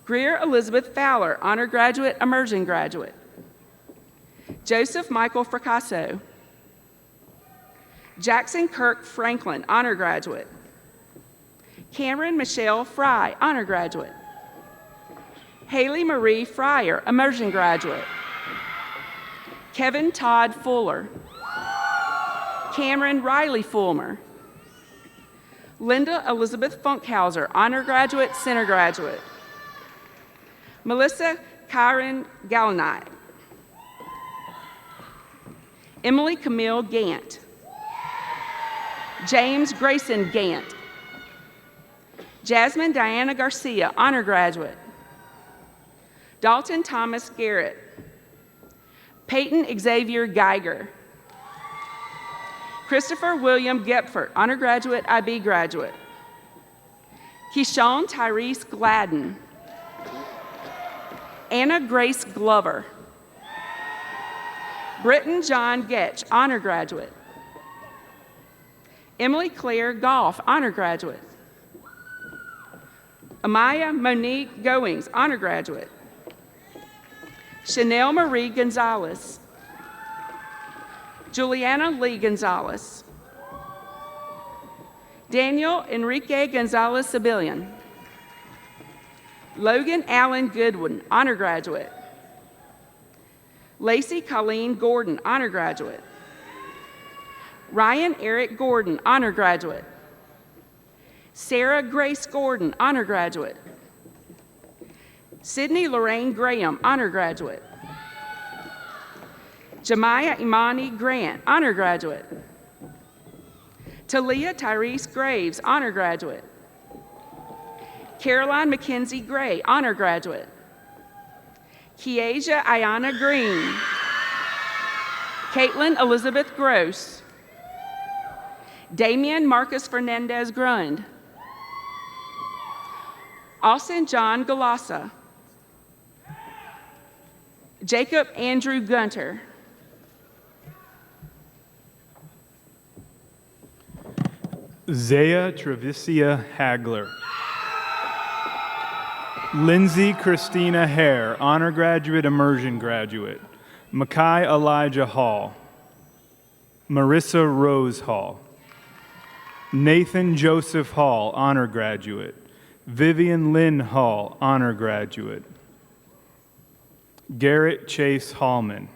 Greer Elizabeth Fowler, honor graduate, immersion graduate. Joseph Michael Fracasso. Jackson Kirk Franklin, honor graduate. Cameron Michelle Fry, honor graduate. Haley Marie Fryer, immersion graduate. Kevin Todd Fuller. Cameron Riley Fulmer. Linda Elizabeth Funkhauser, honor graduate, center graduate. Melissa Kyron Gallanite. Emily Camille Gant. James Grayson Gant. Jasmine Diana Garcia, honor graduate. Dalton Thomas Garrett. Peyton Xavier Geiger. Christopher William Gepfert, honor graduate, IB graduate. Keyshawn Tyrese Gladden. Anna Grace Glover. Britton John Getch, honor graduate. Emily Claire Goff, honor graduate. Amaya Monique Goings, honor graduate. Chanel Marie Gonzalez. Juliana Lee Gonzalez. Daniel Enrique Gonzalez Sibillion. Logan Allen Goodwin, honor graduate. Lacey Colleen Gordon, honor graduate. Ryan Eric Gordon, honor graduate. Sarah Grace Gordon, honor graduate. Sydney Lorraine Graham, honor graduate. Jemiah Imani Grant, honor graduate. Talia Tyrese Graves, honor graduate. Caroline Mackenzie Gray, honor graduate. Kiesia Ayana Green. Caitlin Elizabeth Gross. Damian Marcus Fernandez Grund. Austin John Galassa. Jacob Andrew Gunter. Zaya Trevisia Hagler. Lindsay Christina Hare, honor graduate, immersion graduate. Makai Elijah Hall. Marissa Rose Hall. Nathan Joseph Hall, honor graduate. Vivian Lynn Hall, honor graduate. Garrett Chase Hallman.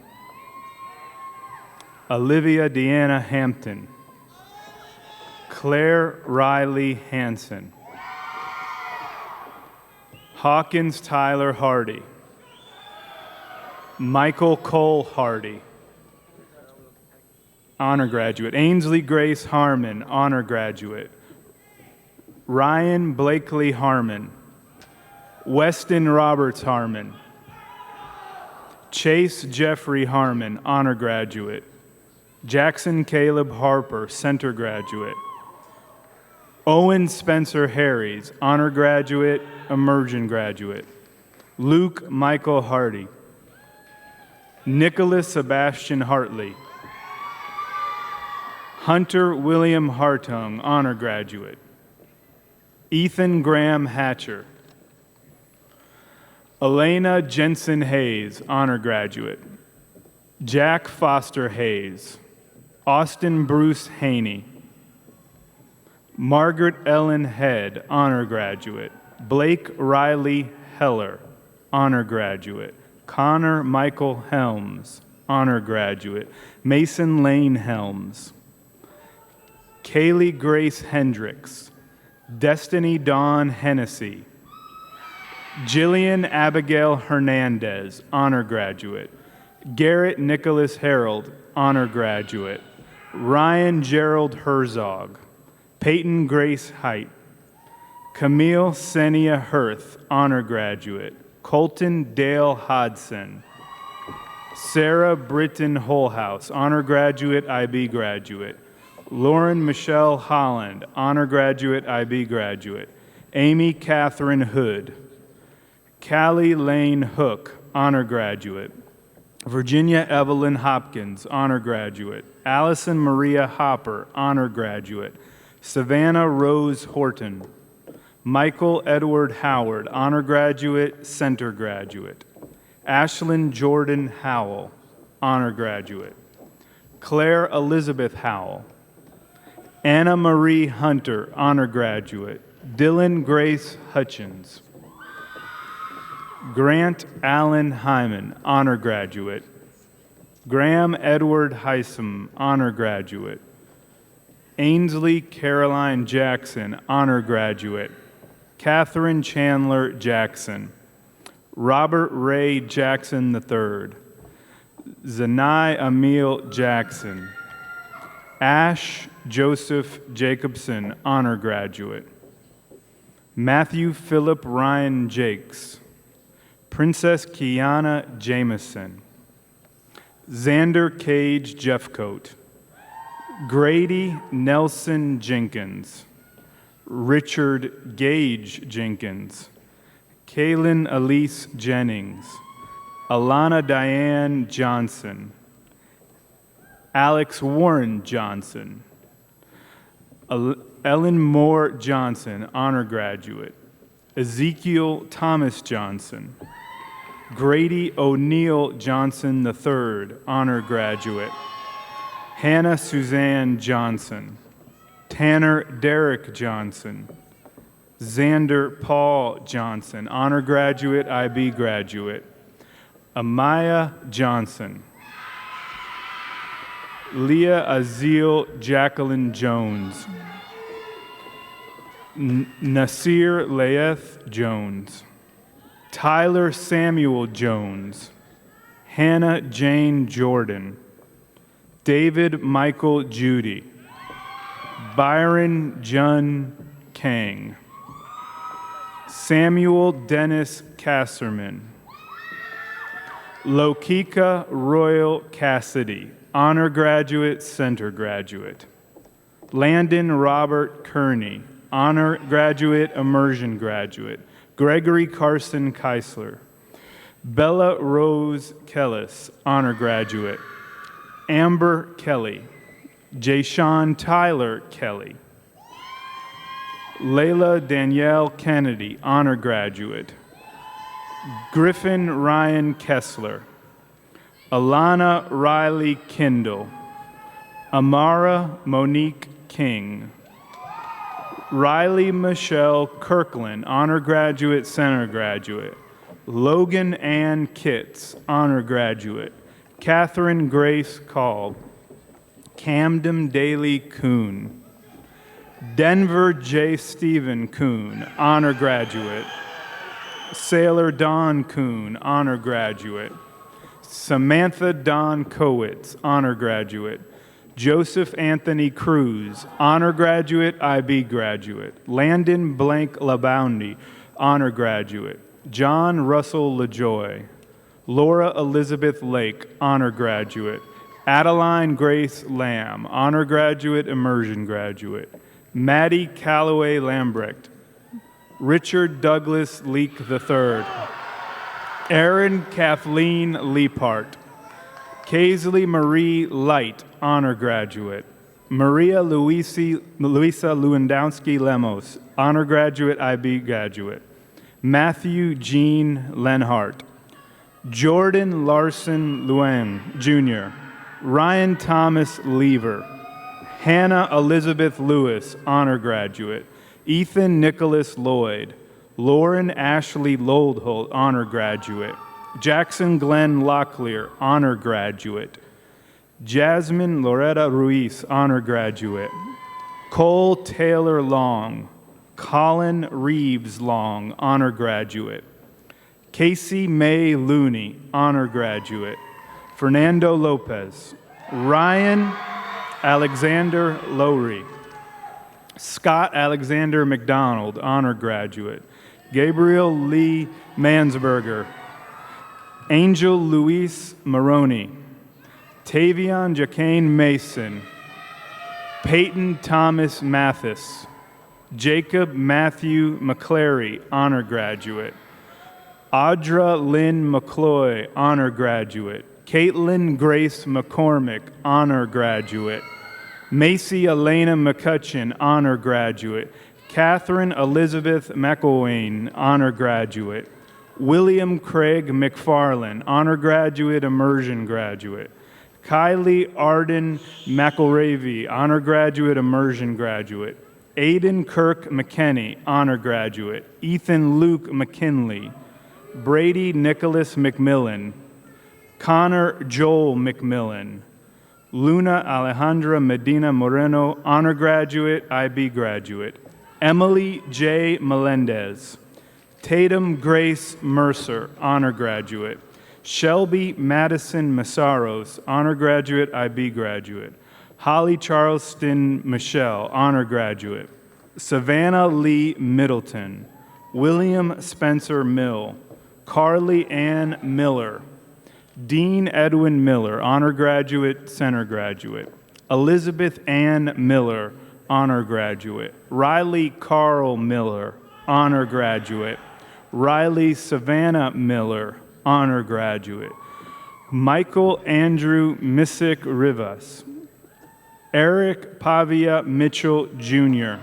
Olivia Deanna Hampton. Claire Riley Hansen. Hawkins Tyler Hardy. Michael Cole Hardy, honor graduate. Ainsley Grace Harmon, honor graduate. Ryan Blakely Harmon. Weston Roberts Harmon. Chase Jeffrey Harmon, honor graduate. Jackson Caleb Harper, center graduate. Owen Spencer Harries, honor graduate, immersion graduate. Luke Michael Hardy. Nicholas Sebastian Hartley. Hunter William Hartung, honor graduate. Ethan Graham Hatcher. Elena Jensen Hayes, honor graduate. Jack Foster Hayes. Austin Bruce Haney. Margaret Ellen Head, honor graduate. Blake Riley Heller, honor graduate. Connor Michael Helms, honor graduate. Mason Lane Helms. Kaylee Grace Hendricks. Destiny Dawn Hennessy. Jillian Abigail Hernandez, honor graduate. Garrett Nicholas Harold, honor graduate. Ryan Gerald Herzog. Peyton Grace Height. Camille Senia Hirth, honor graduate. Colton Dale Hodson. Sarah Britton Holhouse, honor graduate, IB graduate. Lauren Michelle Holland, honor graduate, IB graduate. Amy Catherine Hood. Callie Lane Hook, honor graduate. Virginia Evelyn Hopkins, honor graduate. Allison Maria Hopper, honor graduate. Savannah Rose Horton. Michael Edward Howard, honor graduate, center graduate. Ashlyn Jordan Howell, honor graduate. Claire Elizabeth Howell. Anna Marie Hunter, honor graduate. Dylan Grace Hutchins. Grant Allen Hyman, honor graduate. Graham Edward Heisem, honor graduate. Ainsley Caroline Jackson, honor graduate. Catherine Chandler Jackson. Robert Ray Jackson III. Zanai Emil Jackson. Ash Joseph Jacobson, honor graduate. Matthew Philip Ryan Jakes. Princess Kiana Jameson. Xander Cage Jeffcoat. Grady Nelson Jenkins. Richard Gage Jenkins. Kaylin Elise Jennings. Alana Diane Johnson. Alex Warren Johnson. Ellen Moore Johnson, honor graduate. Ezekiel Thomas Johnson. Grady O'Neill Johnson III, honor graduate. Hannah Suzanne Johnson. Tanner Derek Johnson. Xander Paul Johnson, honor graduate, IB graduate. Amaya Johnson. Leah Azil Jacqueline Jones. Nasir Laeth Jones. Tyler Samuel Jones. Hannah Jane Jordan. David Michael Judy. Byron Jun Kang. Samuel Dennis Kasserman. Lokika Royal Cassidy, honor graduate, center graduate. Landon Robert Kearney, honor graduate, immersion graduate. Gregory Carson Keisler. Bella Rose Kellis, honor graduate. Amber Kelly. Jayshawn Tyler Kelly. Layla Danielle Kennedy, honor graduate. Griffin Ryan Kessler. Alana Riley Kindle. Amara Monique King. Riley Michelle Kirkland, honor graduate, center graduate. Logan Ann Kitts, honor graduate. Catherine Grace Call. Camden Daly Kuhn. Denver J. Stephen Kuhn, honor graduate. Sailor Don Kuhn, honor graduate. Samantha Don Kowitz, honor graduate. Joseph Anthony Cruz, honor graduate, IB graduate. Landon Blank Laboundy, honor graduate. John Russell LaJoy. Laura Elizabeth Lake, honor graduate. Adeline Grace Lamb, honor graduate, immersion graduate. Maddie Calloway Lambrecht. Richard Douglas Leake III. Erin Kathleen Leapart. Kaisley Marie Light, honor graduate. Maria Luisa Lewandowski Lemos, honor graduate, IB graduate. Matthew Jean Lenhart. Jordan Larson Luan, Jr. Ryan Thomas Lever. Hannah Elizabeth Lewis, honor graduate. Ethan Nicholas Lloyd. Lauren Ashley Loldholt, honor graduate. Jackson Glenn Locklear, honor graduate. Jasmine Loretta Ruiz, honor graduate. Cole Taylor Long. Colin Reeves Long, honor graduate. Casey May Looney, honor graduate. Fernando Lopez. Ryan Alexander Lowry. Scott Alexander McDonald, honor graduate. Gabriel Lee Mansberger. Angel Luis Maroney. Tavion Jacane Mason. Peyton Thomas Mathis. Jacob Matthew McClary, honor graduate. Audra Lynn McCloy, honor graduate. Caitlin Grace McCormick, honor graduate. Macy Elena McCutcheon, honor graduate. Catherine Elizabeth McElwain, honor graduate. William Craig McFarland, honor graduate, immersion graduate. Kylie Arden McElravy, honor graduate, immersion graduate. Aiden Kirk McKenney, honor graduate. Ethan Luke McKinley. Brady Nicholas McMillan. Connor Joel McMillan. Luna Alejandra Medina Moreno, honor graduate, IB graduate. Emily J. Melendez. Tatum Grace Mercer, honor graduate. Shelby Madison Massaros, honor graduate, IB graduate. Holly Charleston Michelle, honor graduate. Savannah Lee Middleton. William Spencer Mill. Carly Ann Miller. Dean Edwin Miller, honor graduate, center graduate. Elizabeth Ann Miller, honor graduate. Riley Carl Miller, honor graduate. Riley Savannah Miller, honor graduate. Michael Andrew Missick Rivas. Eric Pavia Mitchell, Jr.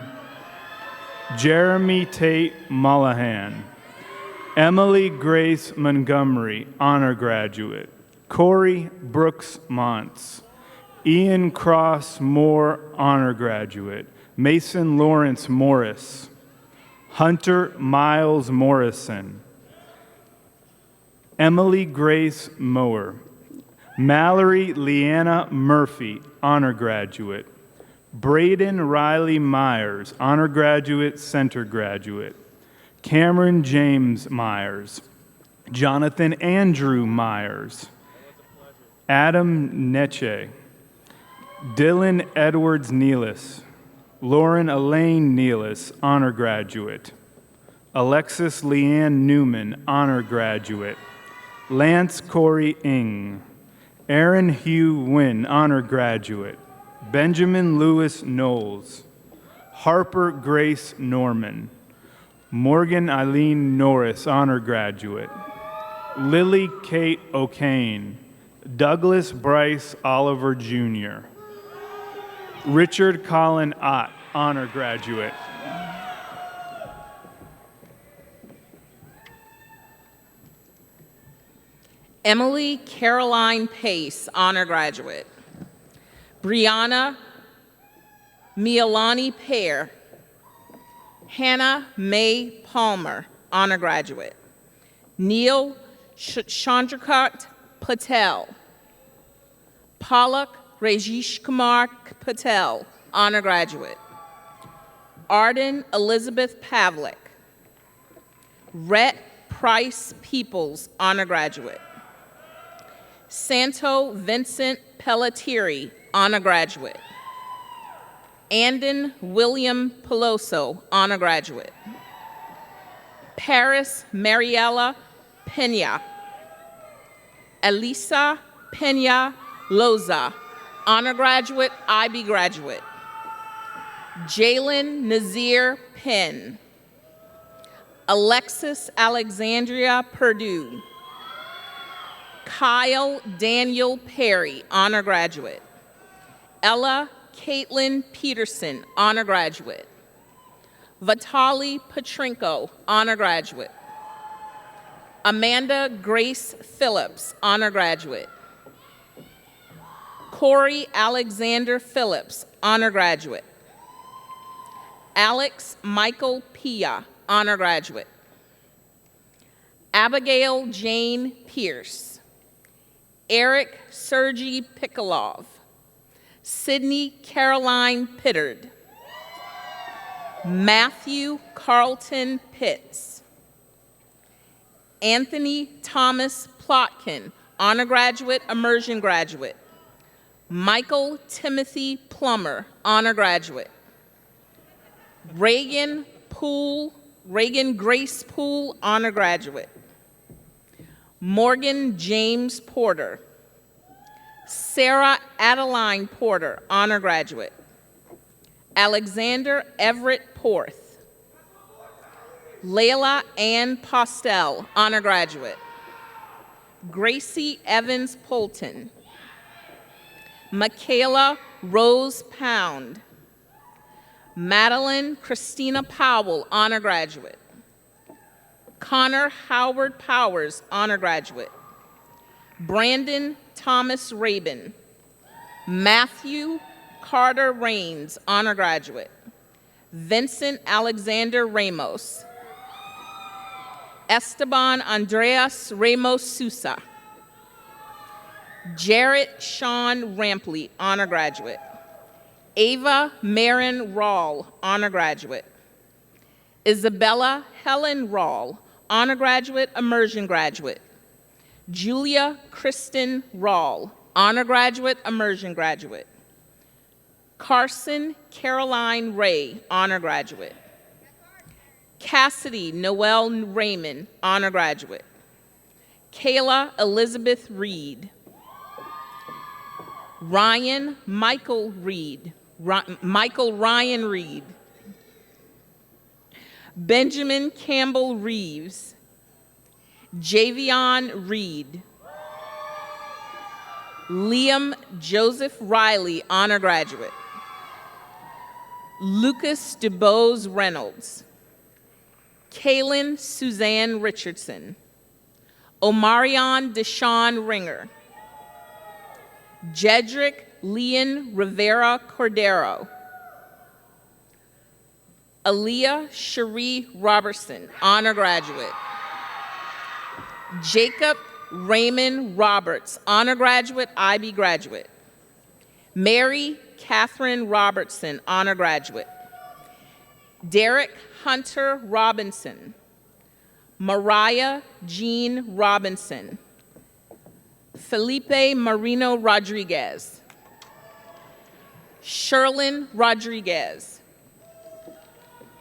Jeremy Tate Mullahan. Emily Grace Montgomery, honor graduate. Corey Brooks Montz. Ian Cross Moore, honor graduate. Mason Lawrence Morris. Hunter Miles Morrison. Emily Grace Mower. Mallory Leanna Murphy, honor graduate. Braden Riley Myers, honor graduate, center graduate. Cameron James Myers. Jonathan Andrew Myers. Adam Neche. Dylan Edwards Nealis. Lauren Elaine Nealis, honor graduate. Alexis Leanne Newman, honor graduate. Lance Corey Ing. Aaron Hugh Wynn, honor graduate. Benjamin Lewis Knowles. Harper Grace Norman. Morgan Eileen Norris, honor graduate. Lily Kate O'Kane. Douglas Bryce Oliver Jr. Richard Colin Ott, honor graduate. Emily Caroline Pace, honor graduate. Brianna Mialani Pear. Hannah Mae Palmer, honor graduate. Neil Chandrakant Patel. Palak Rajesh Kumar Patel, honor graduate. Arden Elizabeth Pavlik. Rhett Price Peoples, honor graduate. Santo Vincent Pelletieri, honor graduate. Andon William Peloso, honor graduate. Paris Mariela Pena. Elisa Pena Loza, honor graduate, IB graduate. Jalen Nazir Penn. Alexis Alexandria Purdue. Kyle Daniel Perry, honor graduate. Ella Caitlin Peterson, honor graduate. Vitali Petrenko, honor graduate. Amanda Grace Phillips, honor graduate. Corey Alexander Phillips, honor graduate. Alex Michael Pia, honor graduate. Abigail Jane Pierce. Eric Sergey Pikolov. Sydney Caroline Pittard. Matthew Carlton Pitts. Anthony Thomas Plotkin, honor graduate, immersion graduate. Michael Timothy Plummer, honor graduate. Reagan Grace Poole, honor graduate. Morgan James Porter. Sarah Adeline Porter, honor graduate. Alexander Everett Porth. Layla Ann Postel, honor graduate. Gracie Evans Polton. Michaela Rose Pound. Madeline Christina Powell, honor graduate. Connor Howard Powers, honor graduate. Brandon Thomas Rabin. Matthew Carter Rains, honor graduate. Vincent Alexander Ramos. Esteban Andreas Ramos Sousa. Jarrett Sean Rampley, honor graduate. Ava Marin Rawl, honor graduate. Isabella Helen Rawl, honor graduate, immersion graduate. Julia Kristen Rawl, honor graduate, immersion graduate. Carson Caroline Ray, honor graduate. Cassidy Noel Raymond, honor graduate. Kayla Elizabeth Reed. Ryan Michael Reed. Michael Ryan Reed. Benjamin Campbell Reeves. Javion Reed. Liam Joseph Riley, honor graduate. Lucas DeBose Reynolds. Kaylin Suzanne Richardson. Omarion Deshawn Ringer. Jedrick Leon Rivera Cordero. Aaliyah Cherie Robertson, honor graduate. Jacob Raymond Roberts, honor graduate, IB graduate. Mary Catherine Robertson, honor graduate. Derek Hunter Robinson. Mariah Jean Robinson. Felipe Marino Rodriguez. Sherlyn Rodriguez.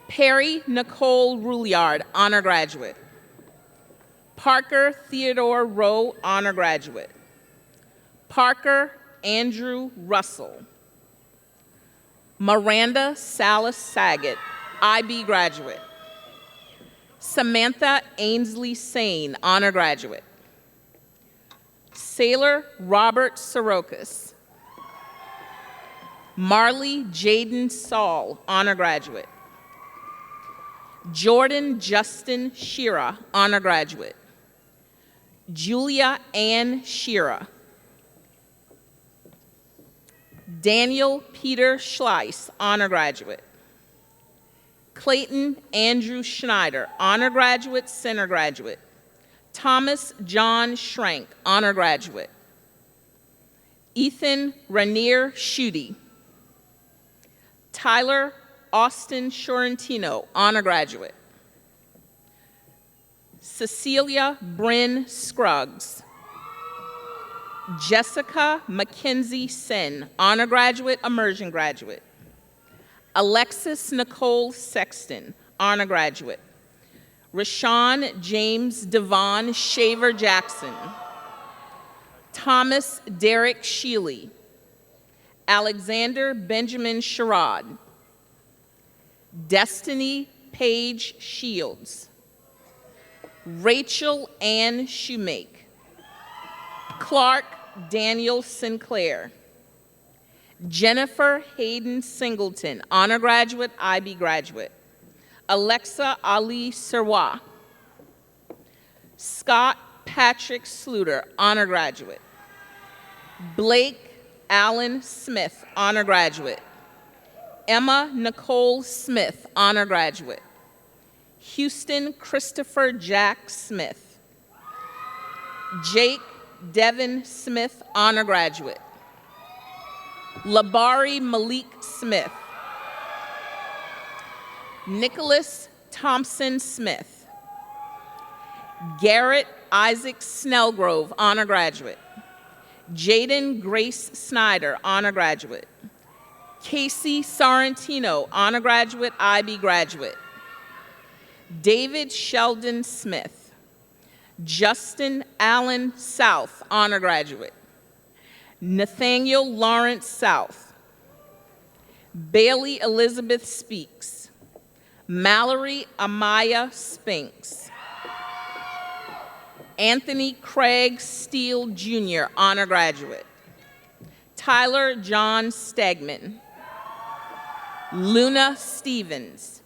Perry Nicole Rouliard, honor graduate. Parker Theodore Rowe, honor graduate. Parker Andrew Russell. Miranda Salas Saget, IB graduate. Samantha Ainsley Sane, honor graduate. Sailor Robert Sorokas. Marley Jaden Saul, honor graduate. Jordan Justin Shira, honor graduate. Julia Ann Shira. Daniel Peter Schleiss, honor graduate. Clayton Andrew Schneider, honor graduate, center graduate. Thomas John Schrank, honor graduate. Ethan Rainier Schutte. Tyler Austin Shorentino, honor graduate. Cecilia Bryn Scruggs. Jessica Mackenzie Sin, honor graduate, immersion graduate. Alexis Nicole Sexton, honor graduate. Rashawn James Devon Shaver Jackson. Thomas Derek Sheely. Alexander Benjamin Sherrod. Destiny Paige Shields. Rachel Ann Shoemake. Clark Daniel Sinclair. Jennifer Hayden Singleton, honor graduate, IB graduate. Alexa Ali Serwa. Scott Patrick Sluter, honor graduate. Blake Allen Smith, honor graduate. Emma Nicole Smith, honor graduate. Houston Christopher Jack Smith. Jake Devin Smith, honor graduate. Labari Malik Smith. Nicholas Thompson Smith. Garrett Isaac Snellgrove, honor graduate. Jaden Grace Snyder, honor graduate. Casey Sorrentino, honor graduate, IB graduate. David Sheldon Smith. Justin Allen South, honor graduate. Nathaniel Lawrence South. Bailey Elizabeth Speaks. Mallory Amaya Spinks. Anthony Craig Steele Jr., honor graduate. Tyler John Stegman. Luna Stevens.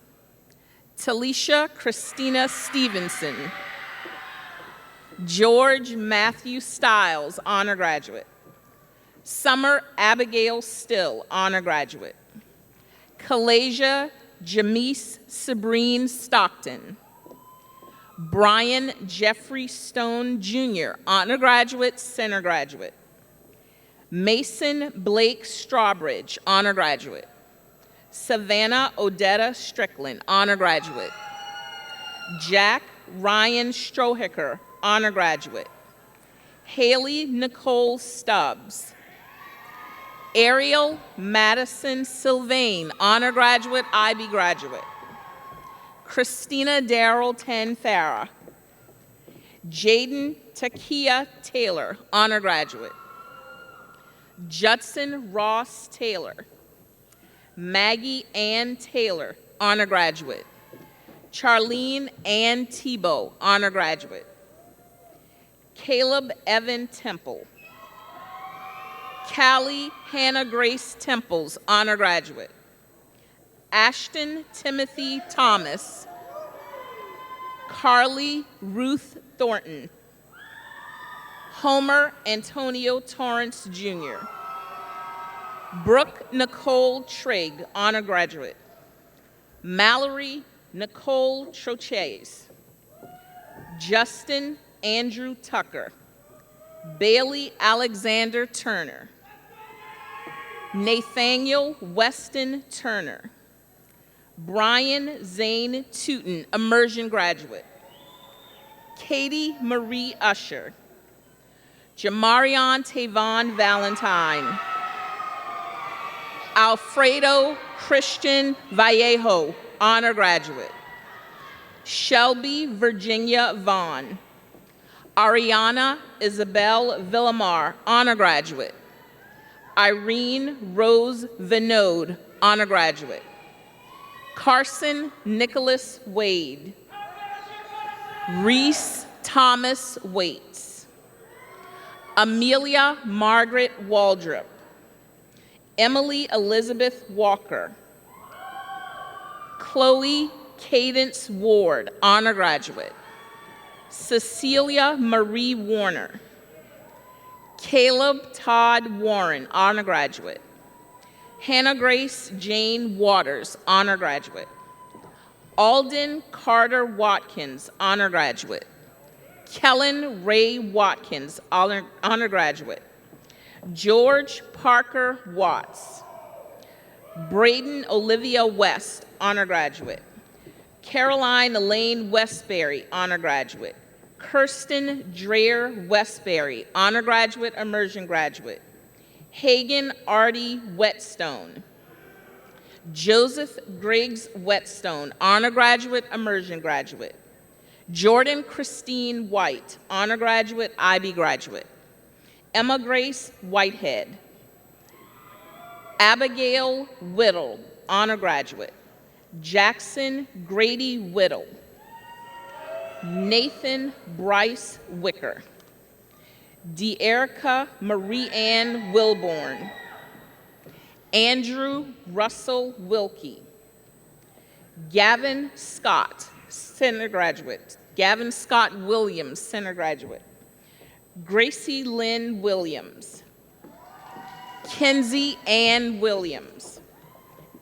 Talisha Christina Stevenson. George Matthew Stiles, honor graduate. Summer Abigail Still, honor graduate. Kalasia Jamise Sabrine Stockton. Brian Jeffrey Stone Jr., honor graduate, center graduate. Mason Blake Strawbridge, honor graduate. Savannah Odetta Strickland, honor graduate. Jack Ryan Strohicker, honor graduate. Haley Nicole Stubbs. Ariel Madison Sylvain, honor graduate, IB graduate. Christina Darrell Ten Farah. Jaden Takia Taylor, honor graduate. Judson Ross Taylor. Maggie Ann Taylor, honor graduate. Charlene Ann Tebow, honor graduate. Caleb Evan Temple. Callie Hannah Grace Temples, honor graduate. Ashton Timothy Thomas. Carly Ruth Thornton. Homer Antonio Torrance Jr. Brooke Nicole Trigg, honor graduate. Mallory Nicole Troches. Justin Andrew Tucker. Bailey Alexander Turner. Nathaniel Weston Turner. Brian Zane Tootin, immersion graduate. Katie Marie Usher. Jamarion Tavon Valentine. Alfredo Christian Vallejo, honor graduate. Shelby Virginia Vaughn. Ariana Isabel Villamar, honor graduate. Irene Rose Vinode, honor graduate. Carson Nicholas Wade. Reese Thomas Waits. Amelia Margaret Waldrop. Emily Elizabeth Walker. Chloe Cadence Ward, honor graduate. Cecilia Marie Warner. Caleb Todd Warren, honor graduate. Hannah Grace Jane Waters, honor graduate. Alden Carter Watkins, honor graduate. Kellen Ray Watkins, honor graduate. George Parker Watts. Braden Olivia West, honor graduate. Caroline Elaine Westbury, honor graduate. Kirsten Dreher Westbury, honor graduate, immersion graduate. Hagen Artie Whetstone. Joseph Griggs Whetstone, honor graduate, immersion graduate. Jordan Christine White, honor graduate, IB graduate. Emma Grace Whitehead. Abigail Whittle, honor graduate. Jackson Grady Whittle. Nathan Bryce Wicker. De'Erica Marie Ann Wilborn. Andrew Russell Wilkie. Gavin Scott, center graduate. Gavin Scott Williams, center graduate. Gracie Lynn Williams. Kenzie Ann Williams,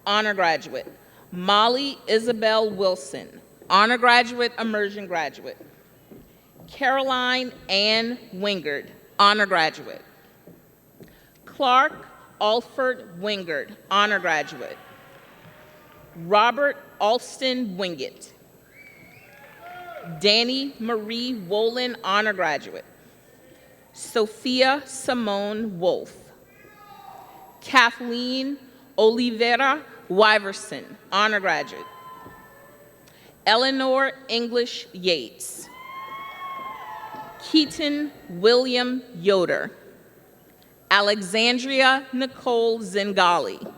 honor graduate. Molly Isabel Wilson, honor graduate, immersion graduate. Caroline Ann Wingard, honor graduate. Clark Alford Wingard, honor graduate. Robert Alston Wingate. Danny Marie Wolin, honor graduate. Sophia Simone Wolf. Kathleen Olivera Wyverson, honor graduate. Eleanor English Yates. Keaton William Yoder. Alexandria Nicole Zingali.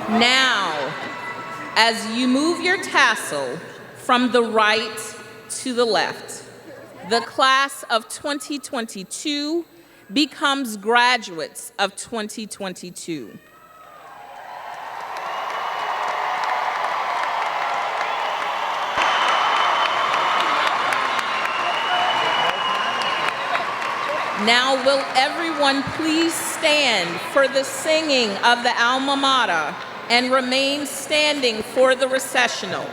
Now, as you move your tassel from the right to the left, the class of 2022 becomes graduates of 2022. Now will everyone please stand for the singing of the alma mater and remain standing for the recessional.